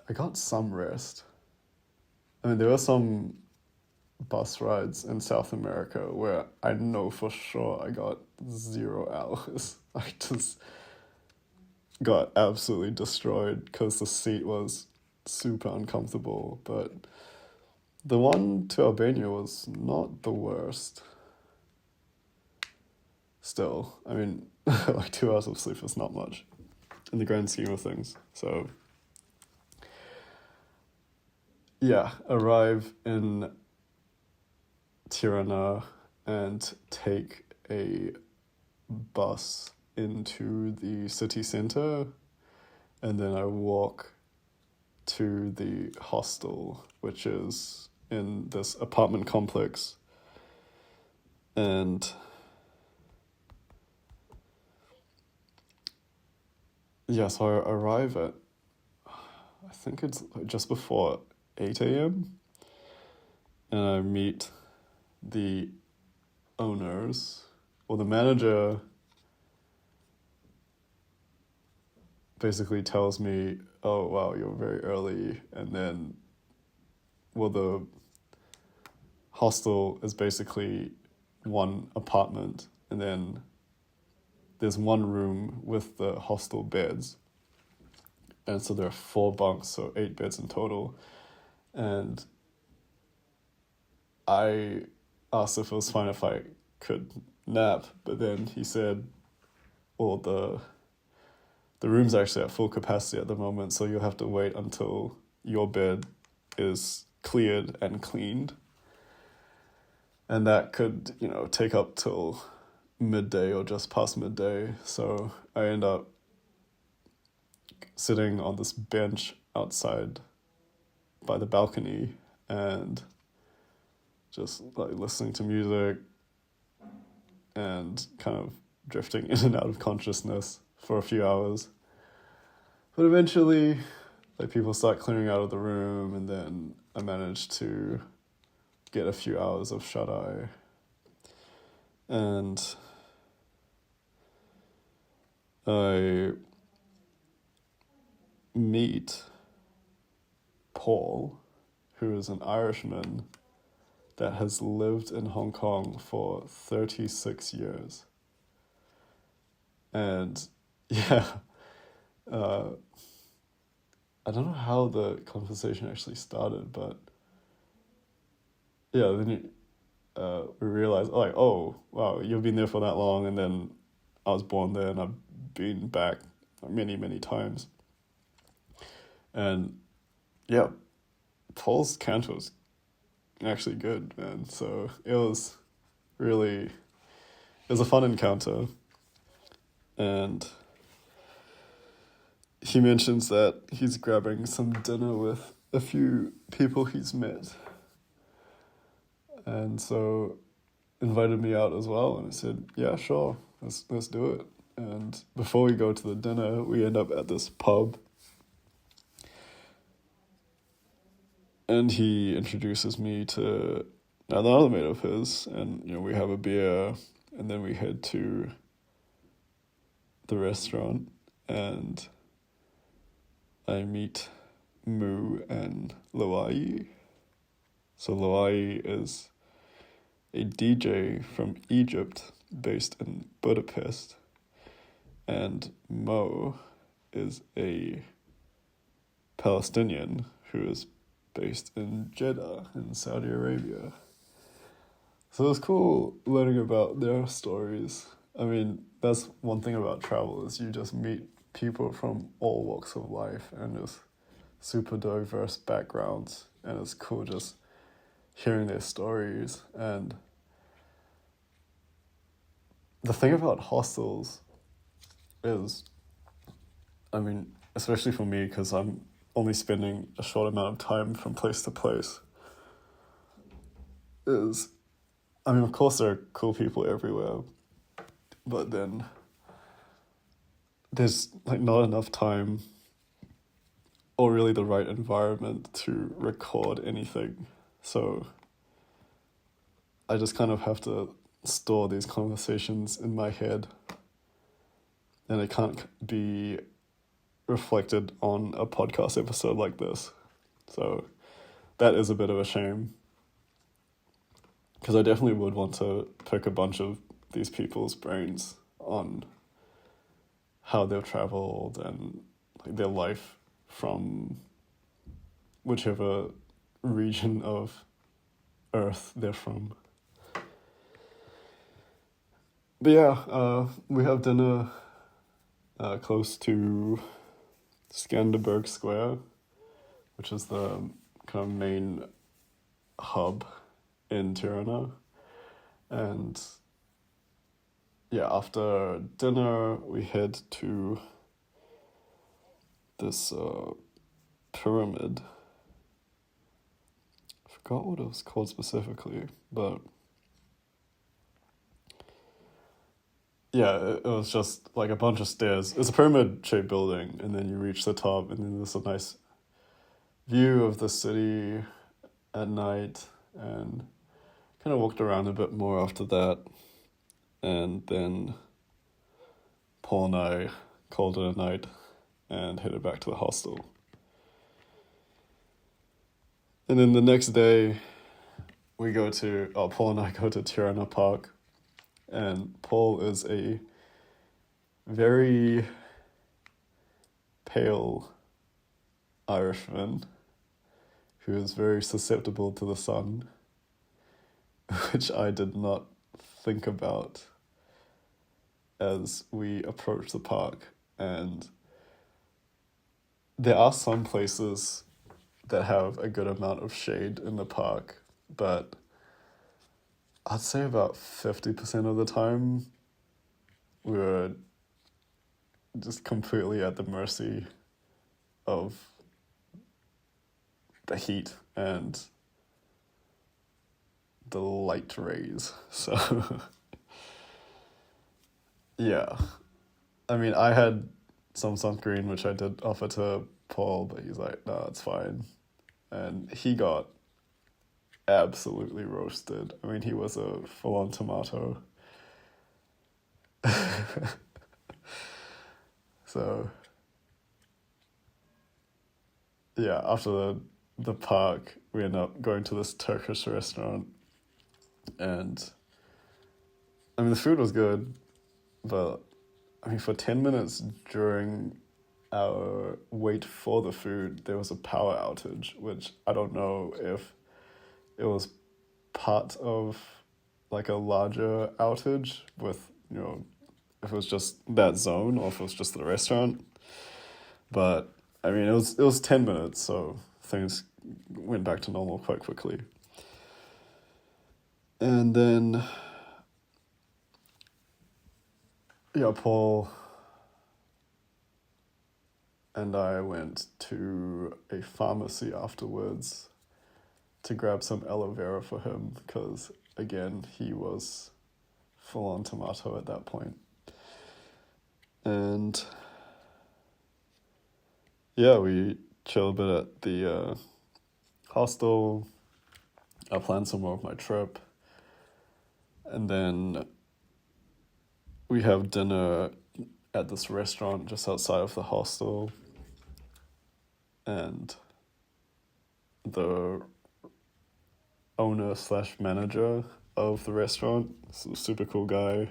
I got some rest. I mean, there were some bus rides in South America where I know for sure I got 0 hours. I just got absolutely destroyed because the seat was super uncomfortable. But the one to Albania was not the worst. Still, I mean, like 2 hours of sleep is not much in the grand scheme of things. So, yeah, arrive in Tirana and take a bus into the city center, and then I walk to the hostel, which is in this apartment complex. And yeah, so I arrive at, I think it's just before 8 a.m. and I meet the owners, or the manager basically tells me, oh wow, you're very early. And then, well, the hostel is basically one apartment, and then there's one room with the hostel beds, and so there are 4 bunks, so 8 beds in total. And I asked if it was fine if I could nap, but then he said, well, the room's actually at full capacity at the moment, so you'll have to wait until your bed is cleared and cleaned. And that could, take up till midday or just past midday. So I end up sitting on this bench outside by the balcony and just like listening to music and kind of drifting in and out of consciousness for a few hours. But eventually, like, people start clearing out of the room, and then I managed to get a few hours of shut-eye. And I meet Paul, who is an Irishman that has lived in Hong Kong for 36 years. And yeah, I don't know how the conversation actually started, but yeah, then we realized, like, oh, wow, you've been there for that long, and then I was born there, and I've been back many, many times. And yeah, Paul's Canto was actually good, man. So it was a fun encounter. And he mentions that he's grabbing some dinner with a few people he's met. And so invited me out as well, and I said, yeah, sure, let's do it. And before we go to the dinner, we end up at this pub. And he introduces me to another mate of his, and we have a beer, and then we head to the restaurant, and I meet Mu and Loai. So Loai is a DJ from Egypt based in Budapest, and Mo is a Palestinian who is based in Jeddah in Saudi Arabia. So it's cool learning about their stories. I mean, that's one thing about travel, is you just meet people from all walks of life and just super diverse backgrounds, and it's cool just hearing their stories. And the thing about hostels is, I mean, especially for me, because I'm only spending a short amount of time from place to place, is, I mean, of course there are cool people everywhere, but then there's like not enough time or really the right environment to record anything. So I just kind of have to store these conversations in my head, and it can't be reflected on a podcast episode like this. So that is a bit of a shame, because I definitely would want to pick a bunch of these people's brains on how they've traveled and like their life from whichever region of Earth they're from. But yeah, we have dinner close to Skanderberg Square, which is the kind of main hub in Tirana. And yeah, after dinner, we head to this pyramid. I forgot what it was called specifically, but yeah, it was just like a bunch of stairs. It's a pyramid-shaped building, and then you reach the top, and then there's a nice view of the city at night, and kind of walked around a bit more after that, and then Paul and I called it a night and headed back to the hostel. And then the next day, Paul and I go to Tirana Park, and Paul is a very pale Irishman who is very susceptible to the sun, which I did not think about as we approach the park. And there are some places that have a good amount of shade in the park, but I'd say about 50% of the time we were just completely at the mercy of the heat and the light rays. So yeah, I mean, I had some sunscreen, which I did offer to Paul, but he's like, no, it's fine. And he got absolutely roasted. I mean, he was a full-on tomato. So yeah, after the park, we ended up going to this Turkish restaurant, and I mean, the food was good, but I mean, for 10 minutes during our wait for the food, there was a power outage, which I don't know if it was part of like a larger outage with, if it was just that zone or if it was just the restaurant. But I mean, it was 10 minutes, so things went back to normal quite quickly. And then yeah, Paul and I went to a pharmacy afterwards to grab some aloe vera for him, because again, he was full on tomato at that point. And yeah, we chilled a bit at the hostel. I planned some more of my trip, and then we have dinner at this restaurant just outside of the hostel, and the owner/manager of the restaurant, super cool guy.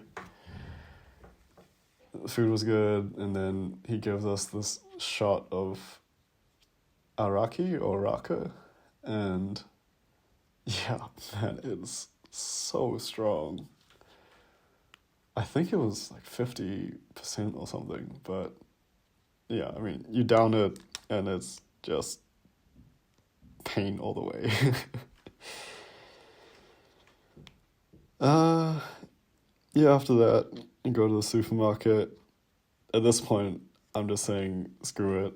The food was good, and then he gives us this shot of araki or raka, and yeah, man, it's so strong. I think it was like 50% or something, but yeah, I mean, you down it and it's just pain all the way. Yeah, after that, you go to the supermarket. At this point, I'm just saying, screw it.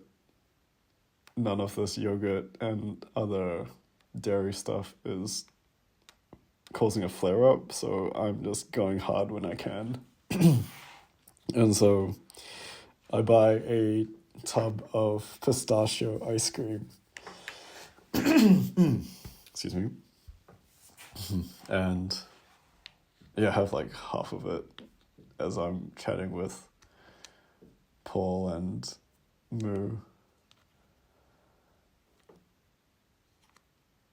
None of this yogurt and other dairy stuff is causing a flare-up, so I'm just going hard when I can. And so I buy a tub of pistachio ice cream. Excuse me. And yeah, I have like half of it as I'm chatting with Paul and Moo.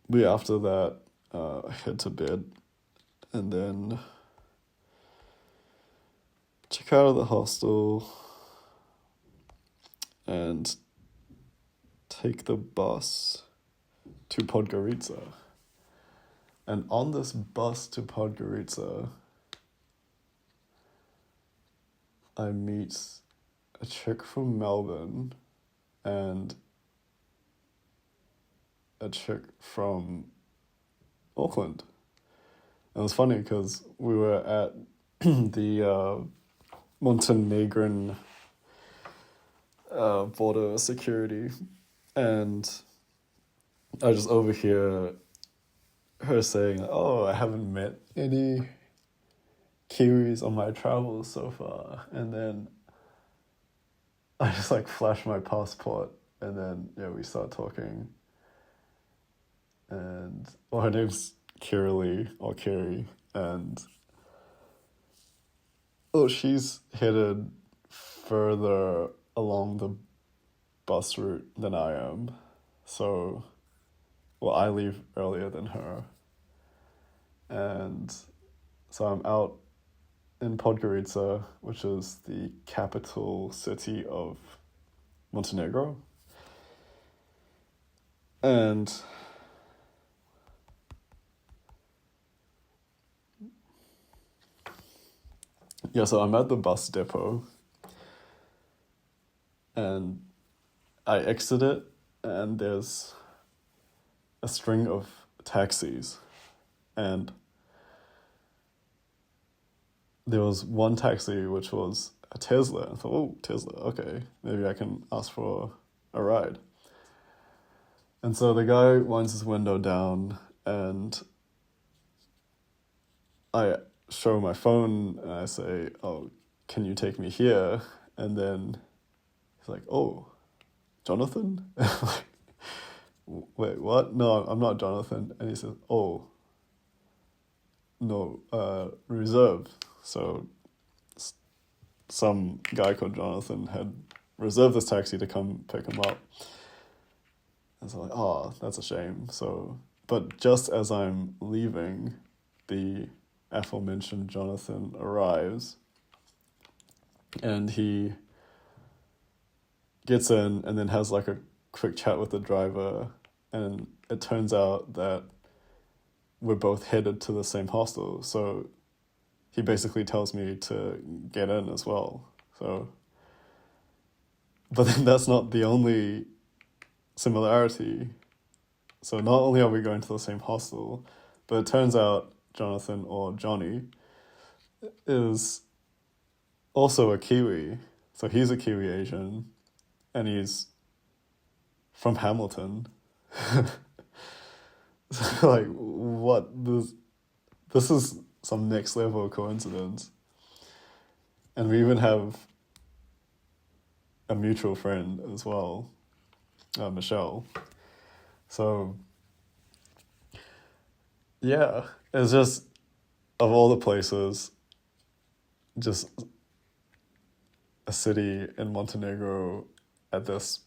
We after that head to bed and then check out of the hostel and take the bus to Podgorica. And on this bus to Podgorica, I meet a chick from Melbourne and a chick from Auckland. And it was funny because we were at the Montenegrin border security, and I just overhear her saying, "Oh, I haven't met any Kiwis on my travels so far," and then I just like flash my passport, and then we start talking, and her name's Kiralee or Kiri, and she's headed further along the bus route than I am, so I leave earlier than her, and so I'm out in Podgorica, which is the capital city of Montenegro, and so I'm at the bus depot, and I exit it, and there's a string of taxis, and there was one taxi which was a Tesla. I thought, oh, Tesla, okay, maybe I can ask for a ride. And so the guy winds his window down, and I show my phone, and I say, "Oh, can you take me here?" And then he's like, "Oh, Jonathan?" I'm like, "Wait, what? No, I'm not Jonathan." And he says, "Oh, no, reserve." So some guy called Jonathan had reserved this taxi to come pick him up. And so I'm like, oh, that's a shame. So, but just as I'm leaving, the aforementioned Jonathan arrives, and he gets in and then has like a quick chat with the driver, and it turns out that we're both headed to the same hostel, so he basically tells me to get in as well. So, but then that's not the only similarity. So not only are we going to the same hostel, but it turns out Jonathan, or Johnny, is also a Kiwi. So he's a Kiwi Asian, and he's from Hamilton. So like, what? This is some next level coincidence. And we even have a mutual friend as well, Michelle. So yeah, it's just, of all the places, just a city in Montenegro at this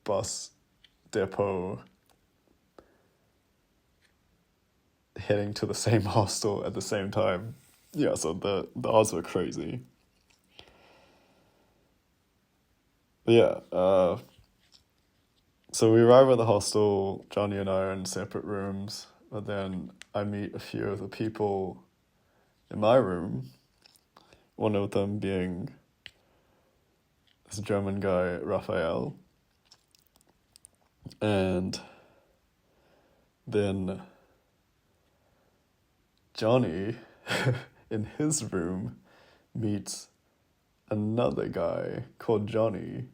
bus depot heading to the same hostel at the same time. Yeah, so the odds were crazy. But yeah, so we arrive at the hostel, Johnny and I are in separate rooms, but then I meet a few of the people in my room, one of them being this German guy, Raphael, and then Johnny, in his room, meets another guy called Johnny,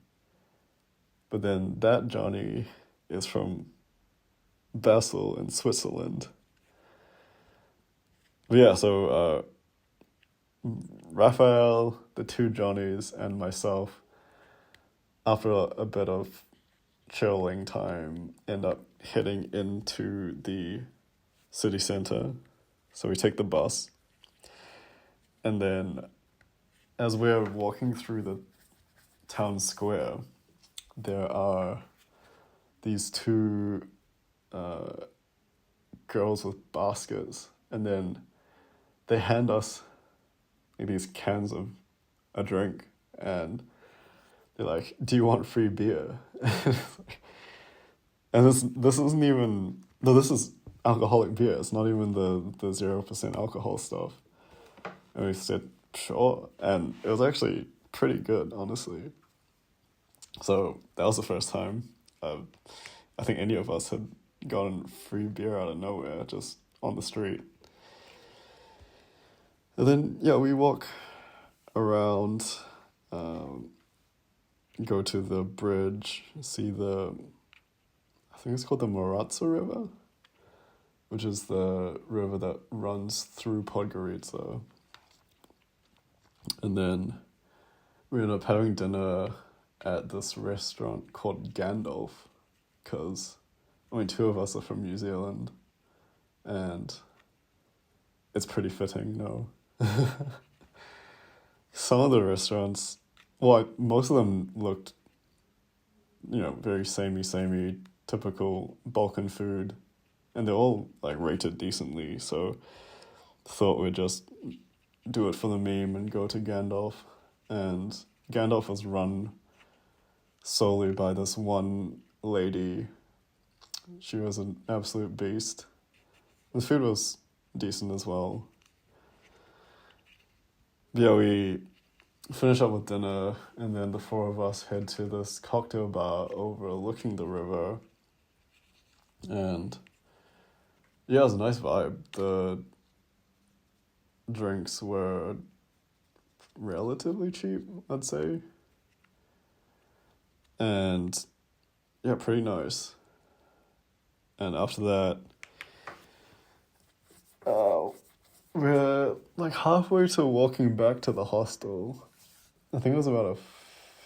but then that Johnny is from Basel in Switzerland. But yeah, so Raphael, the two Johnnies, and myself, after a bit of chilling time, end up heading into the city center. So we take the bus, and then as we're walking through the town square, there are these two girls with baskets, and then they hand us like these cans of a drink, and they're like, "Do you want free beer?" And this isn't even, no, this is alcoholic beer. It's not even the 0% alcohol stuff. And we said sure, and it was actually pretty good, honestly. So that was the first time I think any of us had gotten free beer out of nowhere, just on the street. And then, yeah, we walk around, go to the bridge, see I think it's called the Moratza River, which is the river that runs through Podgorica. And then we ended up having dinner at this restaurant called Gandalf, because two of us are from New Zealand, and it's pretty fitting, no? Some of the restaurants, most of them looked, very samey, typical Balkan food, and they're all rated decently, so thought we'd just do it for the meme and go to Gandalf. And Gandalf was run solely by this one lady. She was an absolute beast. The food was decent as well. Yeah, we finish up with dinner, and then the four of us head to this cocktail bar overlooking the river. And yeah, it was a nice vibe. The drinks were relatively cheap, I'd say. And yeah, pretty nice. And after that, we're halfway to walking back to the hostel. I think it was about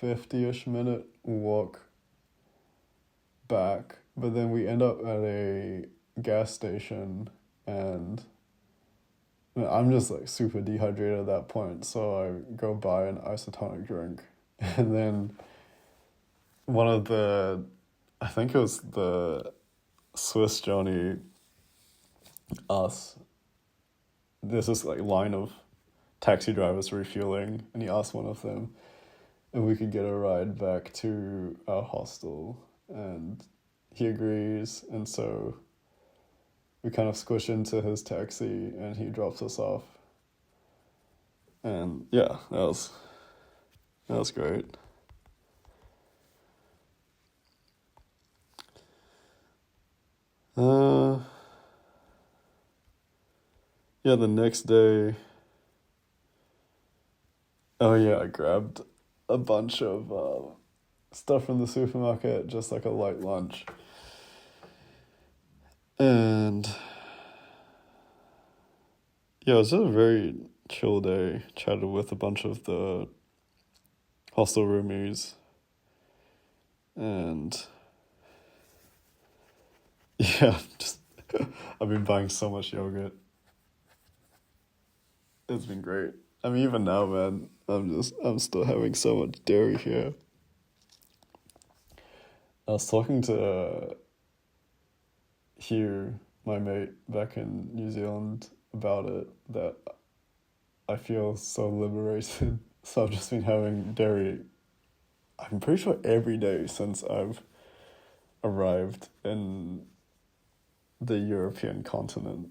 a 50-ish minute walk back, but then we end up at a gas station, and I'm just super dehydrated at that point, so I go buy an isotonic drink. And then one of I think it was the Swiss Johnny, there's this line of taxi drivers refueling, and he asked one of them if we could get a ride back to our hostel, and he agrees, and so we kind of squish into his taxi, and he drops us off. And yeah, that was great. Yeah, the next day, I grabbed a bunch of stuff from the supermarket, just a light lunch. And yeah, it was just a very chill day. Chatted with a bunch of the hostel roomies. And yeah, just I've been buying so much yogurt. It's been great. Even now, man, I'm still having so much dairy here. I was talking to Hugh, my mate back in New Zealand, about it, that I feel so liberated. So I've just been having dairy, I'm pretty sure every day since I've arrived in the European continent.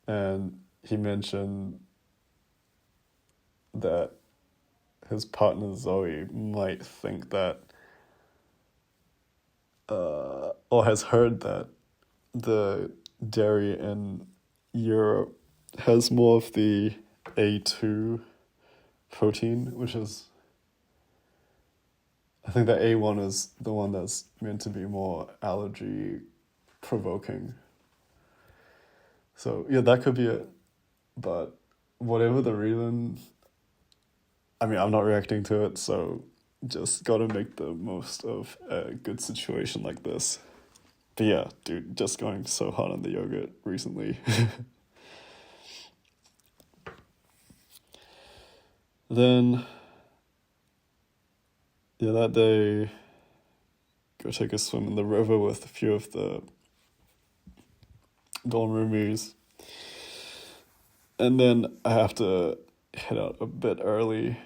And he mentioned that his partner Zoe might think that, or has heard that the dairy in Europe has more of the A2 protein, which is, I think the A1 is the one that's meant to be more allergy provoking. So yeah, that could be it. But whatever the reason, I'm not reacting to it, so just gotta make the most of a good situation like this. But yeah, dude, just going so hard on the yogurt recently. Then, yeah, that day, go take a swim in the river with a few of the dorm roomies. And then I have to head out a bit early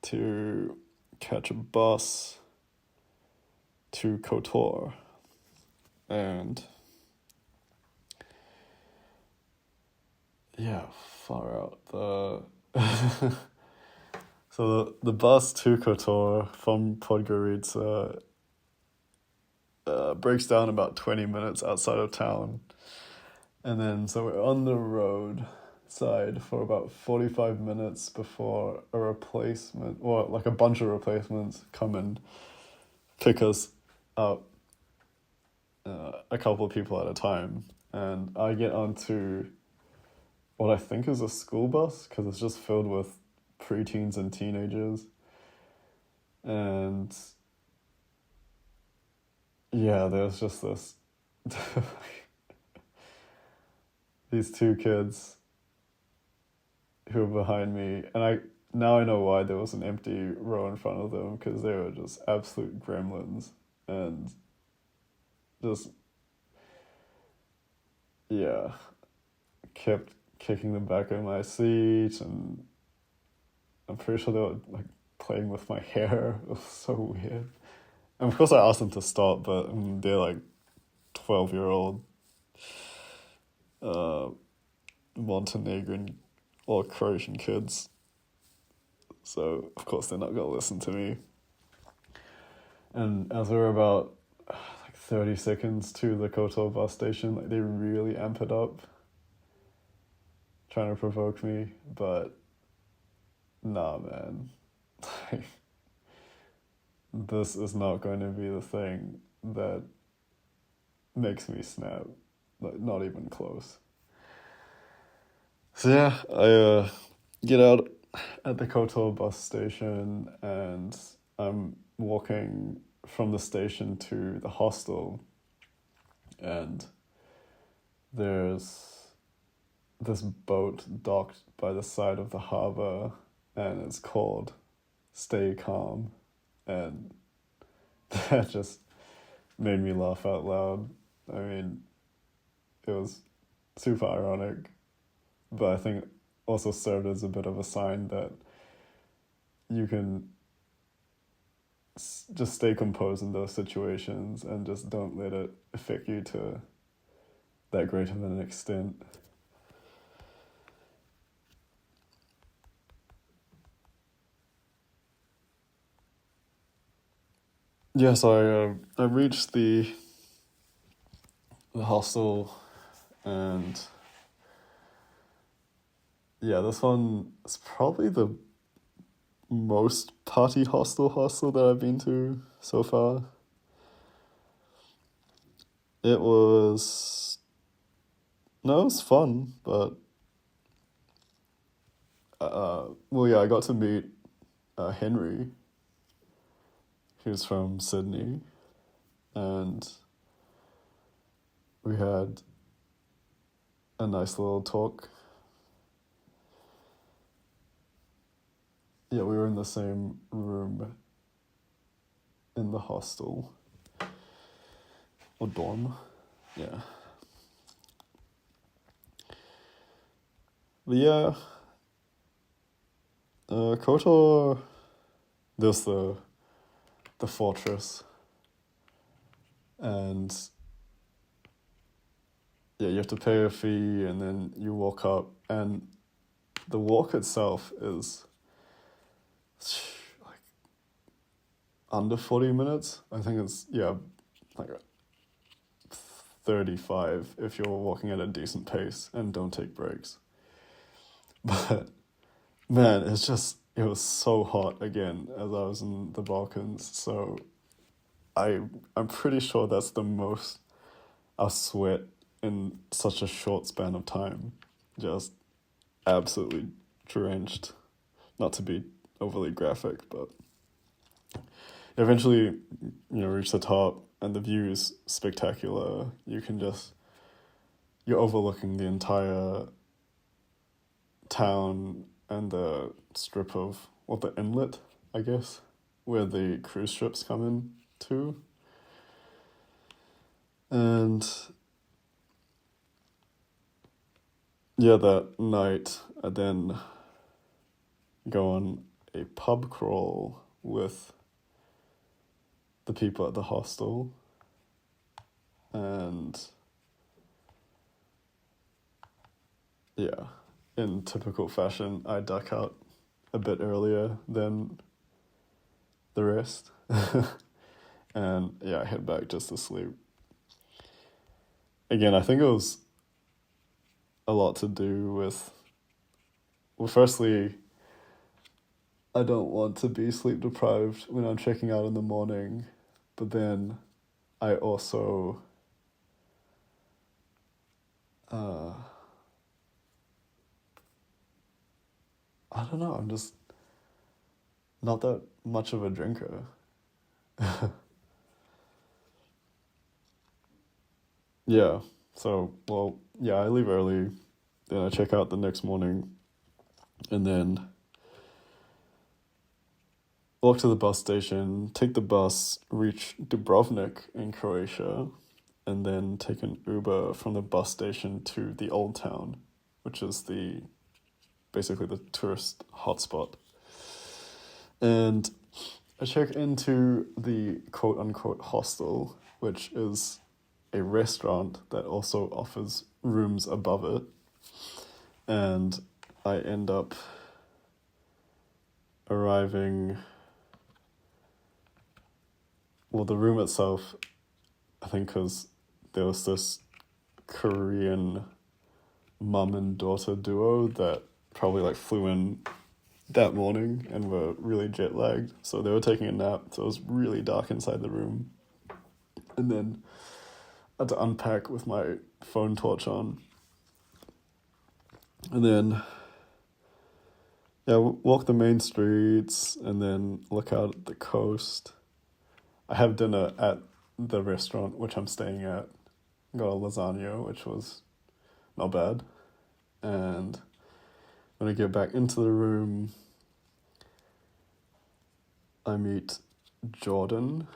to catch a bus to Kotor. And yeah, far out. So the bus to Kotor from Podgorica breaks down about 20 minutes outside of town. And then, so we're on the road side for about 45 minutes before a replacement, or like a bunch of replacements, come and pick us up, a couple of people at a time. And I get onto what I think is a school bus, because it's just filled with preteens and teenagers. And yeah, there's just this these two kids who were behind me, and I know why there was an empty row in front of them, because they were just absolute gremlins, and just, yeah, kept kicking the back of my seat, and I'm pretty sure they were like playing with my hair. It was so weird. And of course I asked them to stop, but they're like 12-year-old Montenegrin or Croatian kids. So of course they're not gonna listen to me. And as we were about like 30 seconds to the Kotor bus station, like they really amp it up, trying to provoke me, but nah, man. This is not going to be the thing that makes me snap. Like, not even close. So yeah, I get out at the Kotor bus station, and I'm walking from the station to the hostel, and there's this boat docked by the side of the harbor, and it's called Stay Calm, and that just made me laugh out loud. I mean, it was super ironic, but I think also served as a bit of a sign that you can just stay composed in those situations and just don't let it affect you to that great of an extent. Yeah, so I reached the hostel, and yeah, this one is probably the most party hostel that I've been to so far. It was fun, but well, yeah, I got to meet Henry. He was from Sydney, and we had a nice little talk. Yeah, we were in the same room in the hostel, or dorm, yeah. But yeah, Kotor, there's the fortress, and yeah, you have to pay a fee, and then you walk up, and the walk itself is like under 40 minutes. I think it's, yeah, like 35 if you're walking at a decent pace and don't take breaks. But man, it was so hot again as I was in the Balkans, so I'm pretty sure that's the most I'll sweat in such a short span of time. Just absolutely drenched. Not to be overly graphic, but eventually, reach the top, and the view is spectacular. You're overlooking the entire town, and the strip of, or the inlet, I guess, where the cruise ships come in to. And yeah, that night I then go on a pub crawl with the people at the hostel, and yeah, in typical fashion, I duck out a bit earlier than the rest. And yeah, I head back just to sleep. Again, I think it was a lot to do with, well, firstly, I don't want to be sleep deprived when I'm checking out in the morning, but then I also I don't know, I'm just not that much of a drinker. Yeah, so, well, yeah, I leave early, then I check out the next morning, and then walk to the bus station, take the bus, reach Dubrovnik in Croatia, and then take an Uber from the bus station to the Old Town, which is basically the tourist hotspot. And I check into the quote-unquote hostel, which is a restaurant that also offers rooms above it. And I end up arriving, well, the room itself, I think because there was this Korean mum and daughter duo that probably like flew in that morning and were really jet lagged, so they were taking a nap, so it was really dark inside the room. And then I had to unpack with my phone torch on. And then, yeah, walk the main streets and then look out at the coast. I have dinner at the restaurant which I'm staying at. Got a lasagna, which was not bad. And when I get back into the room, I meet Jordan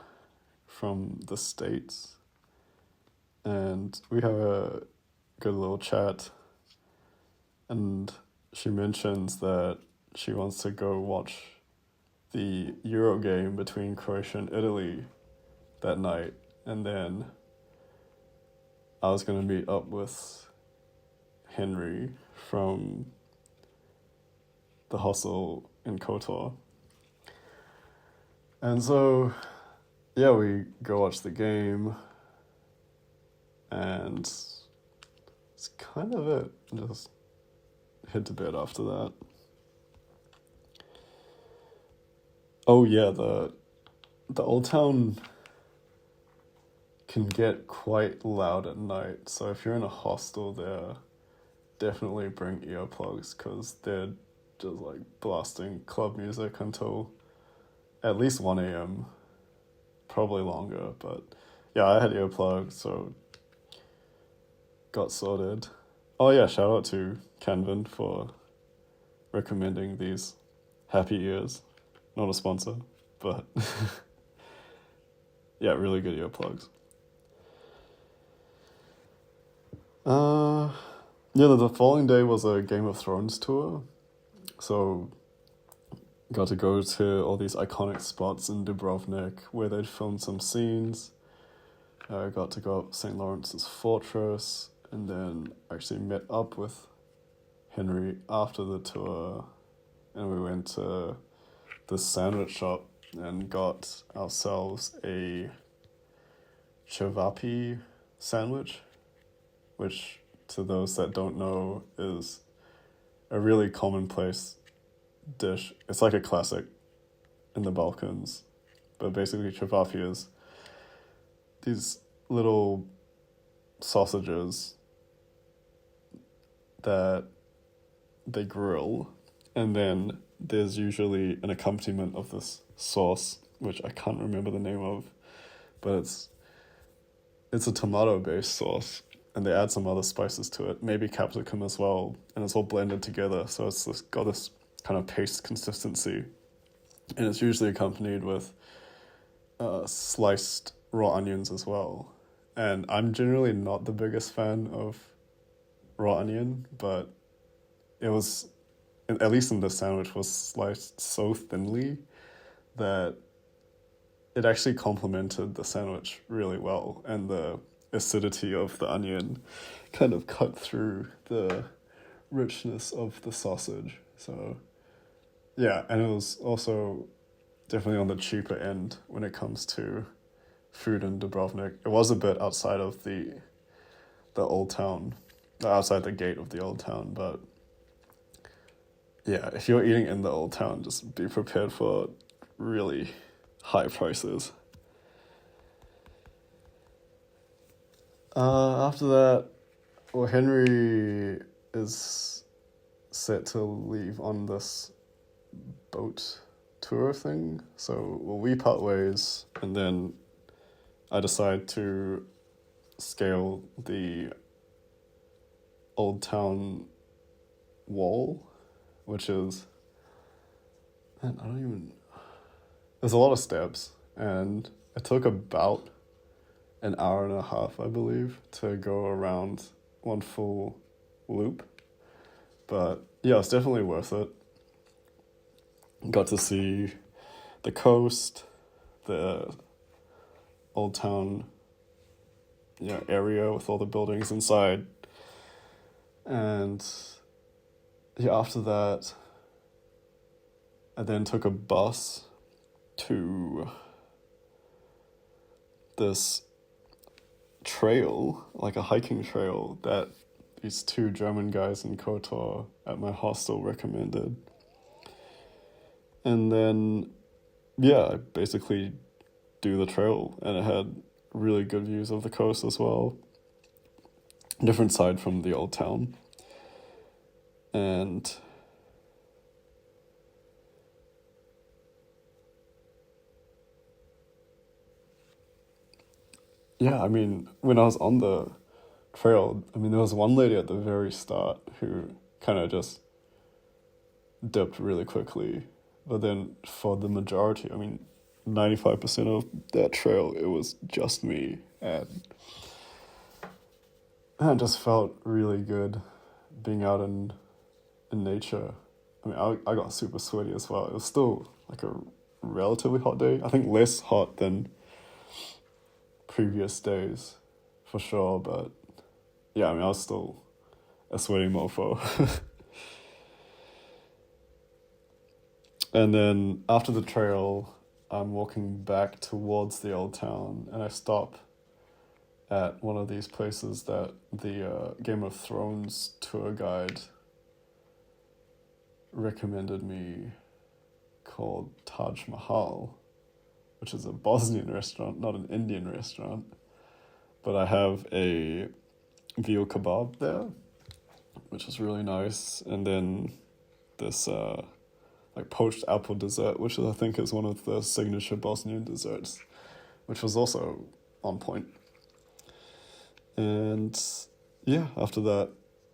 from the States, and we have a good little chat, and she mentions that she wants to go watch the Euro game between Croatia and Italy that night, and then I was going to meet up with Henry from the hostel in Kotor. And so, yeah, we go watch the game, and it's kind of it. Just head to bed after that. Oh yeah, the Old Town can get quite loud at night, so if you're in a hostel there, definitely bring earplugs, because they're just like blasting club music until at least 1 a.m, probably longer, but yeah, I had earplugs, so got sorted. Oh yeah, shout out to Canvan for recommending these happy ears. Not a sponsor, but yeah, really good earplugs. Yeah, the following day was a Game of Thrones tour, so got to go to all these iconic spots in Dubrovnik where they'd filmed some scenes. I got to go up St. Lawrence's Fortress, and then actually met up with Henry after the tour, and we went to the sandwich shop and got ourselves a cevapi sandwich, which, to those that don't know, is a really commonplace dish. It's like a classic in the Balkans, but basically cevapi is these little sausages that they grill, and then there's usually an accompaniment of this sauce, which I can't remember the name of, but it's a tomato-based sauce, and they add some other spices to it, maybe capsicum as well, and it's all blended together, so it's got this kind of paste consistency, and it's usually accompanied with sliced raw onions as well. And I'm generally not the biggest fan of raw onion, but it was, at least in this sandwich, was sliced so thinly that it actually complemented the sandwich really well, and the acidity of the onion kind of cut through the richness of the sausage. So yeah, and it was also definitely on the cheaper end when it comes to food in Dubrovnik. It was a bit outside of the old town, outside the gate of the old town, but yeah, if you're eating in the old town, just be prepared for really high prices. After that, well, Henry is set to leave on this boat tour thing. So, well, we part ways, and then I decide to scale the old town wall, which is, man, I don't even, there's a lot of steps, and it took about an hour and a half, I believe, to go around one full loop. But yeah, it's definitely worth it. Got to see the coast, the old town, area with all the buildings inside. And yeah, after that, I then took a bus to this trail, like a hiking trail that these two German guys in Kotor at my hostel recommended. And then, yeah, I basically do the trail, and it had really good views of the coast as well. Different side from the old town. And yeah, I mean, when I was on the trail, I mean, there was one lady at the very start who kind of just dipped really quickly. But then for the majority, I mean, 95% of that trail, it was just me. And it just felt really good being out in nature. I mean, I got super sweaty as well. It was still like a relatively hot day. I think less hot than previous days, for sure. But yeah, I mean, I was still a sweaty mofo. And then after the trail, I'm walking back towards the old town, and I stop at one of these places that the Game of Thrones tour guide recommended me, called Taj Mahal, which is a Bosnian restaurant, not an Indian restaurant. But I have a veal kebab there, which is really nice. And then this like poached apple dessert, which I think is one of the signature Bosnian desserts, which was also on point. And yeah, after that,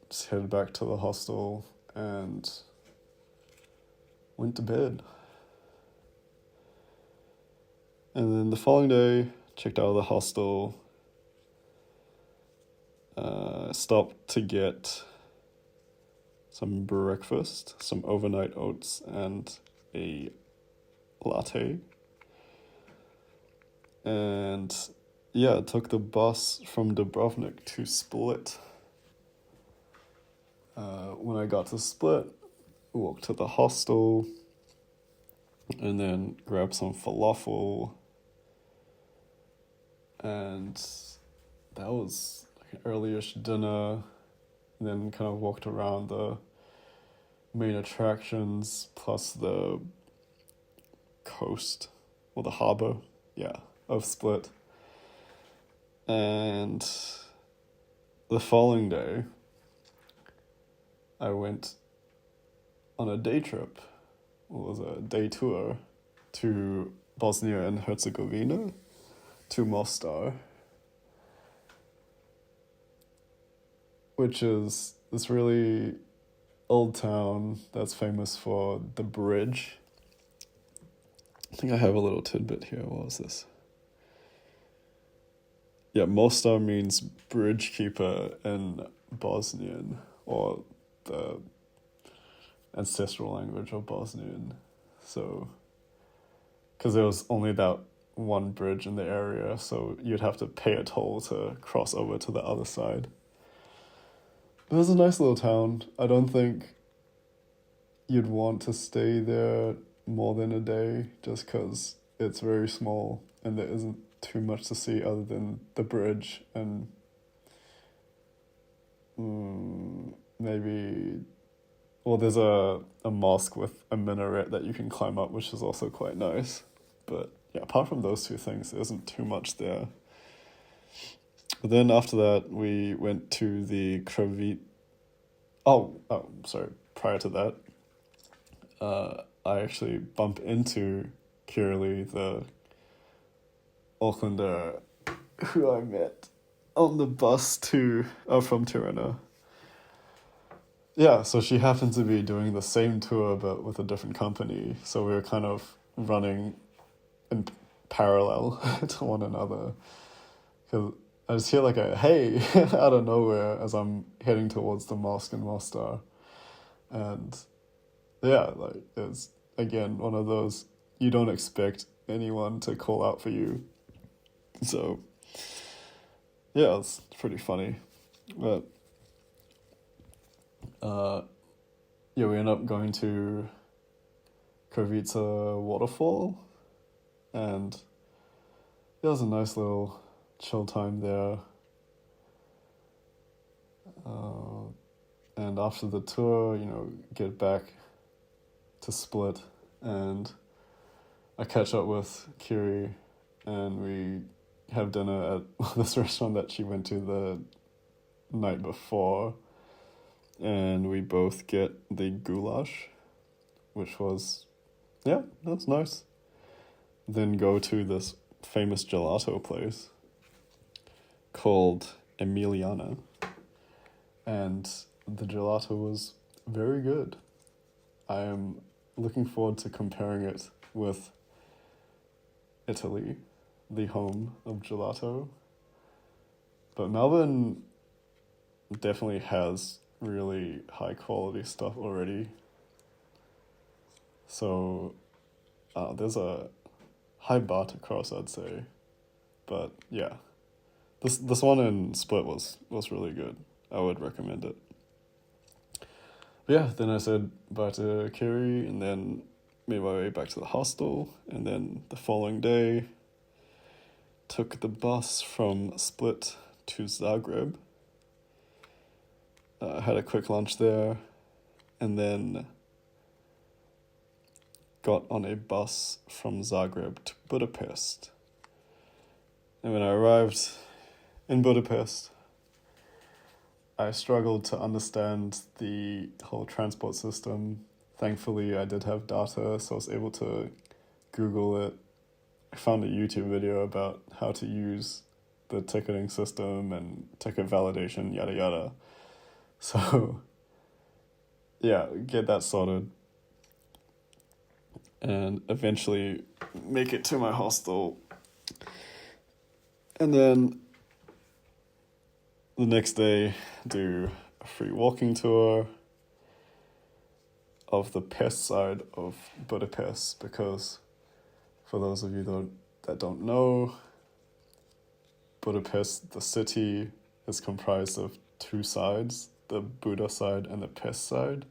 just headed back to the hostel and went to bed. And then the following day, checked out of the hostel, stopped to get some breakfast, some overnight oats, and a latte. And yeah, took the bus from Dubrovnik to Split. When I got to Split, walked to the hostel, and then grabbed some falafel. And that was like an early-ish dinner. And then kind of walked around the main attractions, plus the coast, or the harbour, of Split. And the following day, I went on a day trip, it was a day tour, to Bosnia and Herzegovina, to Mostar, which is this really old town that's famous for the bridge. I think I have a little tidbit here. What was this? Yeah, Mostar means bridge keeper in Bosnian, or the ancestral language of Bosnian. So, because there was only that one bridge in the area, so you'd have to pay a toll to cross over to the other side. It was a nice little town. I don't think you'd want to stay there more than a day, just because it's very small and there isn't too much to see other than the bridge and maybe, well, there's a mosque with a minaret that you can climb up, which is also quite nice. But yeah, apart from those two things, there isn't too much there. But then after that, we went to the Kravit. Sorry. Prior to that, I actually bumped into Kirli, the Aucklander who I met on the bus from Tirana. Yeah, so she happened to be doing the same tour but with a different company. So we were kind of running in parallel to one another. Because I just hear like a hey out of nowhere as I'm heading towards the mosque in Mostar. And yeah, like it's again one of those you don't expect anyone to call out for you. So yeah, it's pretty funny. But yeah, we ended up going to Kravica waterfall, and it was a nice little chill time there. And after the tour, get back to Split, and I catch up with Kiri, and we have dinner at this restaurant that she went to the night before, and we both get the goulash, which was, yeah, that's nice. Then go to this famous gelato place called Emiliana, and the gelato was very good. I am looking forward to comparing it with Italy, the home of gelato. But Melbourne definitely has really high quality stuff already. So there's a high bar to cross, I'd say. But yeah, this one in Split was really good. I would recommend it. But yeah, then I said bye to Kiri, and then made my way back to the hostel, and then the following day took the bus from Split to Zagreb. Had a quick lunch there, and then got on a bus from Zagreb to Budapest. And when I arrived in Budapest, I struggled to understand the whole transport system. Thankfully, I did have data, so I was able to Google it. I found a YouTube video about how to use the ticketing system and ticket validation, yada yada. So, yeah, get that sorted. And eventually make it to my hostel. And then the next day, do a free walking tour of the pest side of Budapest, because for those of you that don't know, Budapest, the city, is comprised of two sides, the Buda side and the Pest side,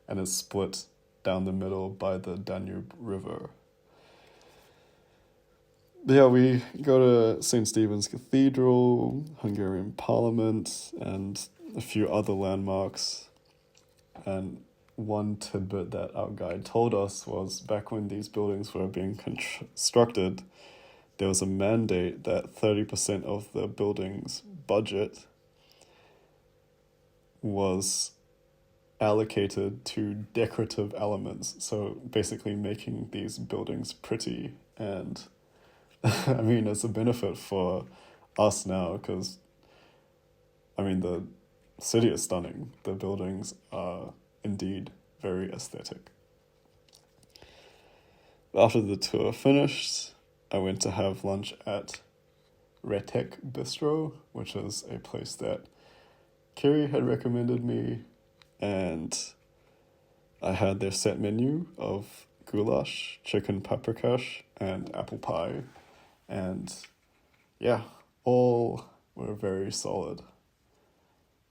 and is split down the middle by the Danube River. Yeah, we go to St. Stephen's Cathedral, Hungarian Parliament, and a few other landmarks. And one tidbit that our guide told us was back when these buildings were being constructed, there was a mandate that 30% of the building's budget was allocated to decorative elements. So basically making these buildings pretty. And I mean, it's a benefit for us now because, I mean, the city is stunning. The buildings are indeed very aesthetic. After the tour finished, I went to have lunch at Retek Bistro, which is a place that Kiri had recommended me, and I had their set menu of goulash, chicken paprikash, and apple pie, and yeah, all were very solid.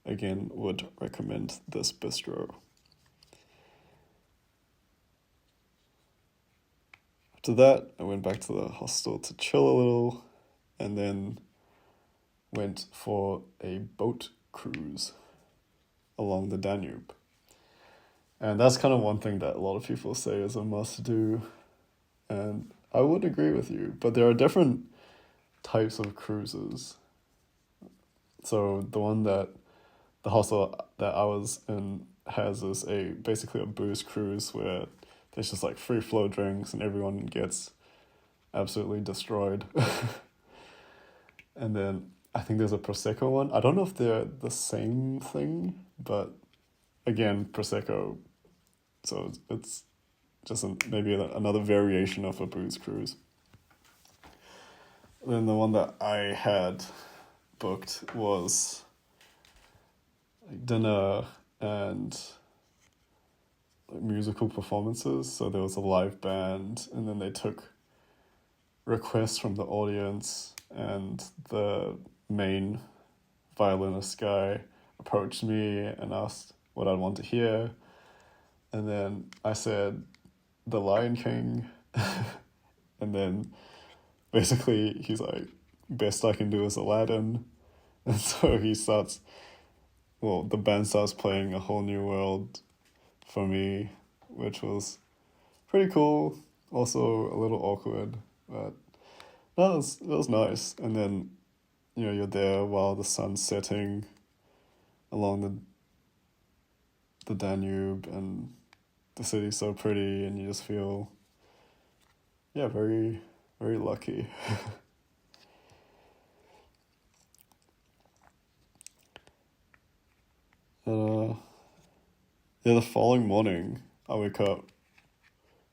Again, would recommend this bistro. After that, I went back to the hostel to chill a little, and then went for a boat cruise along the Danube. And that's kind of one thing that a lot of people say is a must do, and I would agree with you, but there are different types of cruises. So the one that the hostel that I was in has is basically a booze cruise where there's just like free flow drinks and everyone gets absolutely destroyed. And then I think there's a Prosecco one. I don't know if they're the same thing, but again, Prosecco. So it's just maybe another variation of a booze cruise. Then the one that I had booked was like dinner and like musical performances. So there was a live band, and then they took requests from the audience, and the main violinist guy approached me and asked what I'd want to hear. And then I said, The Lion King. And then basically he's like, best I can do is Aladdin. And so the band starts playing A Whole New World for me, which was pretty cool. Also a little awkward, but that was nice. And then, you're there while the sun's setting along the Danube, and the city's so pretty, and you just feel, very, very lucky. The following morning, I wake up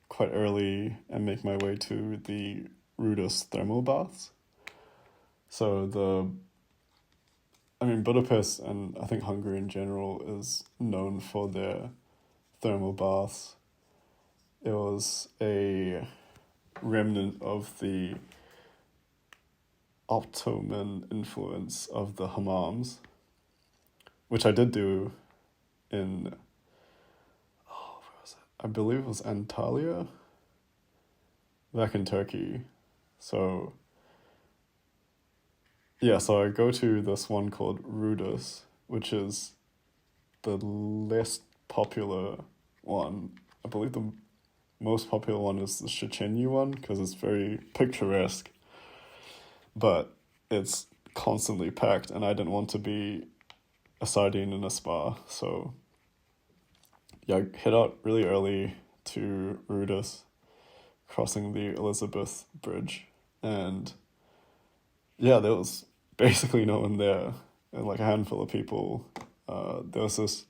quite early and make my way to the Rudis thermal baths. So Budapest and I think Hungary in general is known for their thermal baths. It was a remnant of the Ottoman influence of the hammams, which I did do in, where was it? I believe it was Antalya, back in Turkey. So I go to this one called Rudis, which is the less popular one. I believe the most popular one is the Szechenyi one, because it's very picturesque, but it's constantly packed, and I didn't want to be a sardine in a spa, so I head out really early to Rudis, crossing the Elizabeth Bridge, and there was basically no one there, and like a handful of people. There was this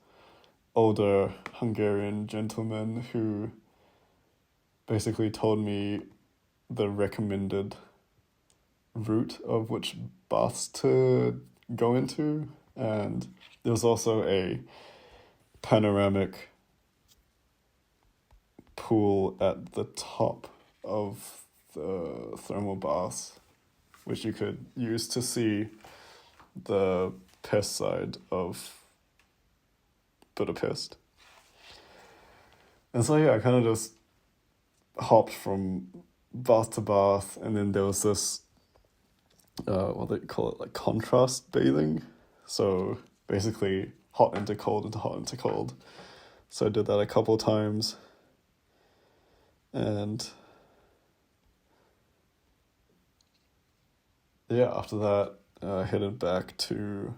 older Hungarian gentleman who basically told me the recommended route of which baths to go into, and there was also a panoramic pool at the top of the thermal baths, which you could use to see the pest side of Budapest. And so I kind of just hopped from bath to bath, and then there was this what they call it, like contrast bathing. So basically hot into cold into hot into cold. So I did that a couple times, and after that I headed back to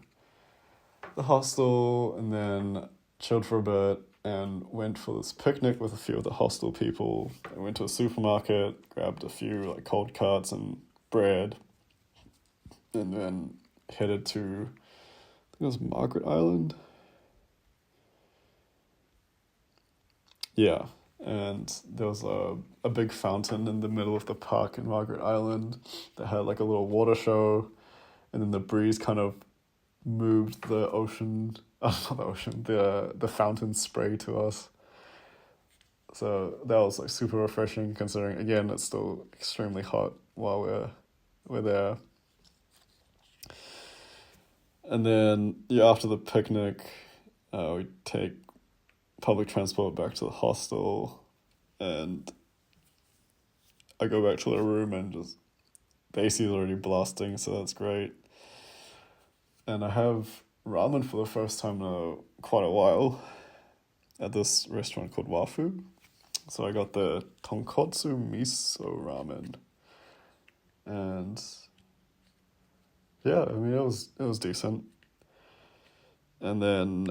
the hostel, and then chilled for a bit and went for this picnic with a few of the hostel people. I went to a supermarket, grabbed a few like cold cuts and bread, and then headed to, I think it was Margaret Island. Yeah, and there was a big fountain in the middle of the park in Margaret Island that had like a little water show, and then the breeze kind of moved the ocean, not the ocean, the fountain spray to us. So that was like super refreshing considering again it's still extremely hot while we're there. And then yeah, after the picnic, we take public transport back to the hostel, and I go back to the room and just the AC is already blasting, so that's great. And I have ramen for the first time in quite a while at this restaurant called Wafu. So I got the tonkotsu miso ramen, and yeah, I mean it was decent. And then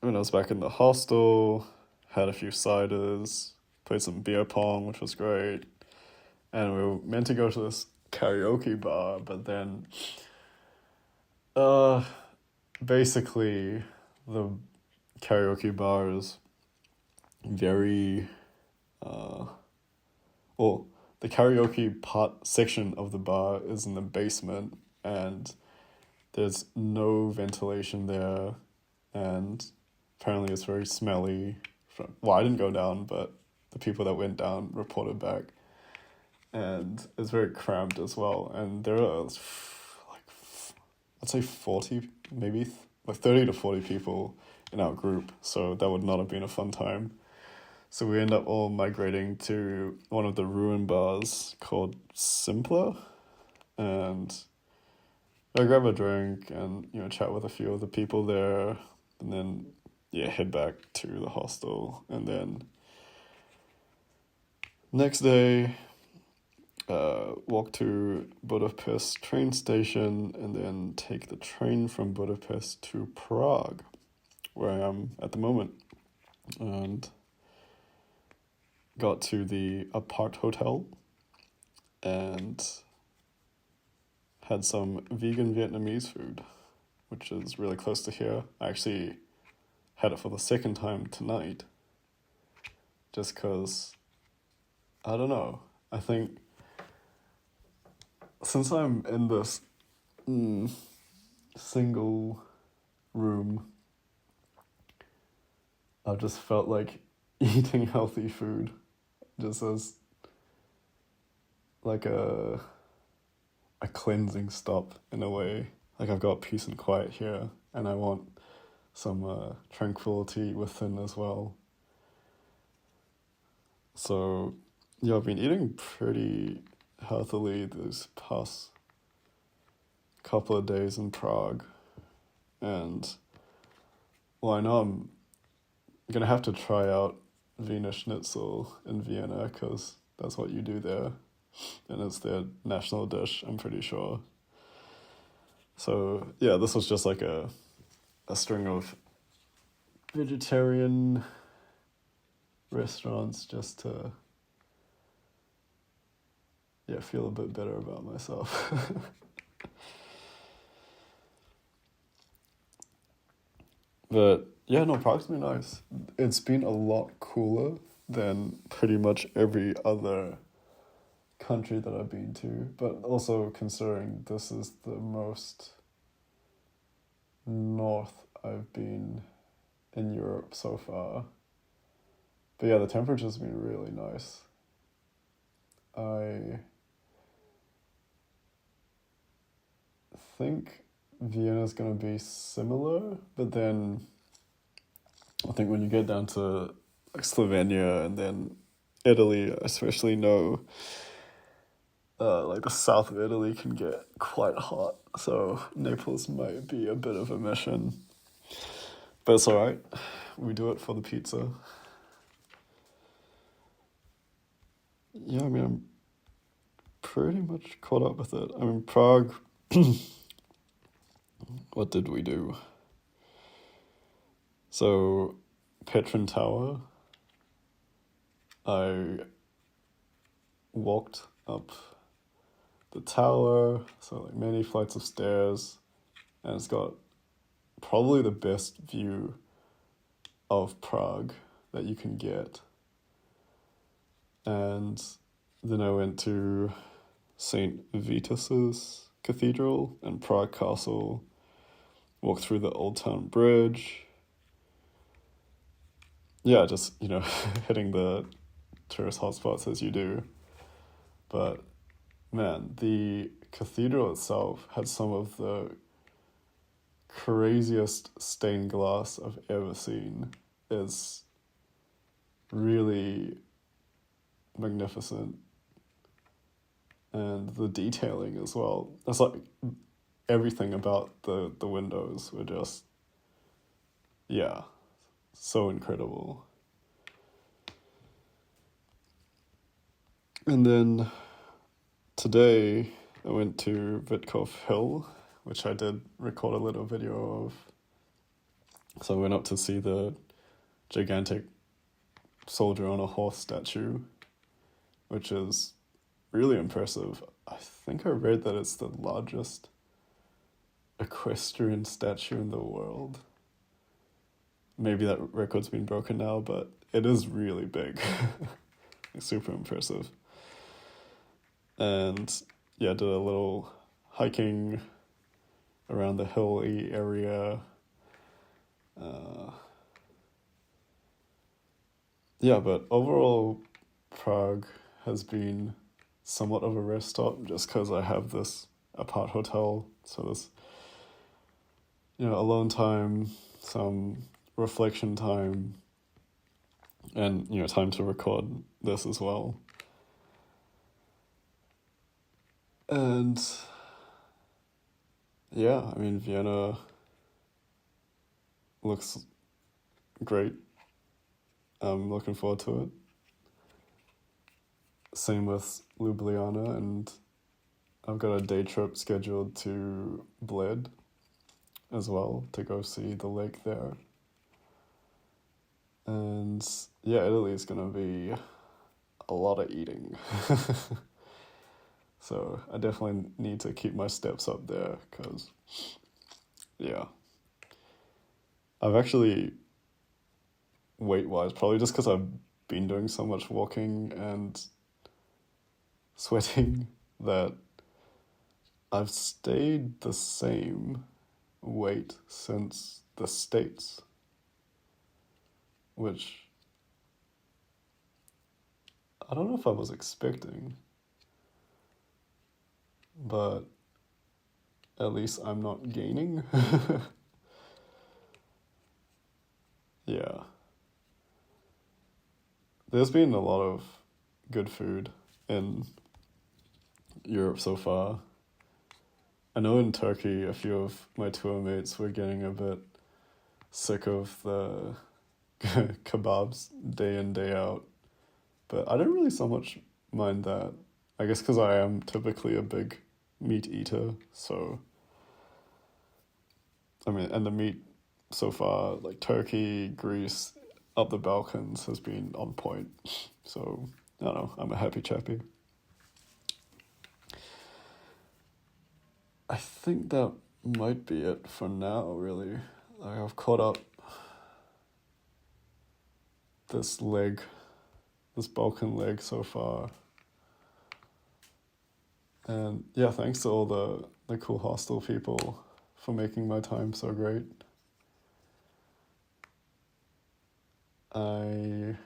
when I was back in the hostel, had a few ciders, played some beer pong, which was great, and we were meant to go to this karaoke bar, but then, uh, basically, the karaoke bar is very, uh, well, the karaoke part section of the bar is in the basement, and there's no ventilation there, and apparently it's very smelly. Well, I didn't go down, but the people that went down reported back. And it's very cramped as well. And there are I'd say 40, maybe like 30 to 40 people in our group. So that would not have been a fun time. So we end up all migrating to one of the ruin bars called Simpler. And I grab a drink and, chat with a few of the people there. And then, yeah, head back to the hostel. And then next day, walk to Budapest train station and then take the train from Budapest to Prague, where I am at the moment. And got to the apart hotel and had some vegan Vietnamese food, which is really close to here. I actually had it for the second time tonight, just because, I don't know, I think since I'm in this single room, I've just felt like eating healthy food just as like a cleansing stop in a way. Like I've got peace and quiet here, and I want some tranquility within as well. So yeah, I've been eating pretty healthily these past couple of days in Prague, and well, I know I'm gonna have to try out Wiener Schnitzel in Vienna because that's what you do there, and it's their national dish, I'm pretty sure. So yeah, this was just like a string of vegetarian restaurants just to feel a bit better about myself. But yeah, no, Prague's been nice. It's been a lot cooler than pretty much every other country that I've been to, but also considering this is the most north I've been in Europe so far. But yeah, the temperature's been really nice. I think Vienna's gonna be similar, but then I think when you get down to like Slovenia and then Italy, I especially know like the south of Italy can get quite hot, so Naples might be a bit of a mission. But it's alright, we do it for the pizza. Yeah, I mean, I'm pretty much caught up with it. I mean, Prague, what did we do? So, Petrin Tower, I walked up the tower, so like many flights of stairs, and it's got probably the best view of Prague that you can get. And then I went to St. Vitus's Cathedral and Prague Castle, walked through the Old Town Bridge. Yeah, just, hitting the tourist hotspots as you do. But, man, the cathedral itself had some of the craziest stained glass I've ever seen. It's really magnificent. And the detailing as well. It's like everything about the windows were just, yeah, so incredible. And then today I went to Vitkov Hill, which I did record a little video of. So I went up to see the gigantic soldier on a horse statue, which is really impressive. I think I read that it's the largest equestrian statue in the world. Maybe that record's been broken now, but it is really big. It's super impressive. And yeah, did a little hiking around the hilly area. Yeah, but overall, Prague has been somewhat of a rest stop just because I have this apart hotel. So this, alone time, some reflection time, and, time to record this as well. And yeah, I mean, Vienna looks great. I'm looking forward to it. Same with Ljubljana, and I've got a day trip scheduled to Bled as well to go see the lake there. And yeah, Italy is going to be a lot of eating. So I definitely need to keep my steps up there because, yeah. I've actually, weight-wise, probably just because I've been doing so much walking and sweating that I've stayed the same weight since the States, which I don't know if I was expecting, but at least I'm not gaining. Yeah. There's been a lot of good food in Europe so far. I know in Turkey, a few of my tour mates were getting a bit sick of the kebabs day in, day out. But I don't really so much mind that. I guess because I am typically a big meat eater, so... I mean, and the meat so far, like Turkey, Greece, up the Balkans has been on point. So, I don't know, I'm a happy chappy. I think that might be it for now, really. Like, I've caught up this Balkan leg so far. And yeah, thanks to all the cool hostel people for making my time so great. I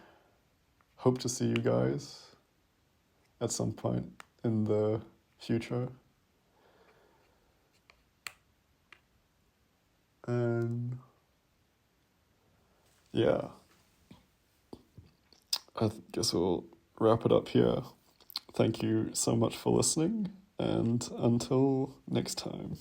hope to see you guys at some point in the future. And yeah, I guess we'll wrap it up here. Thank you so much for listening, and until next time.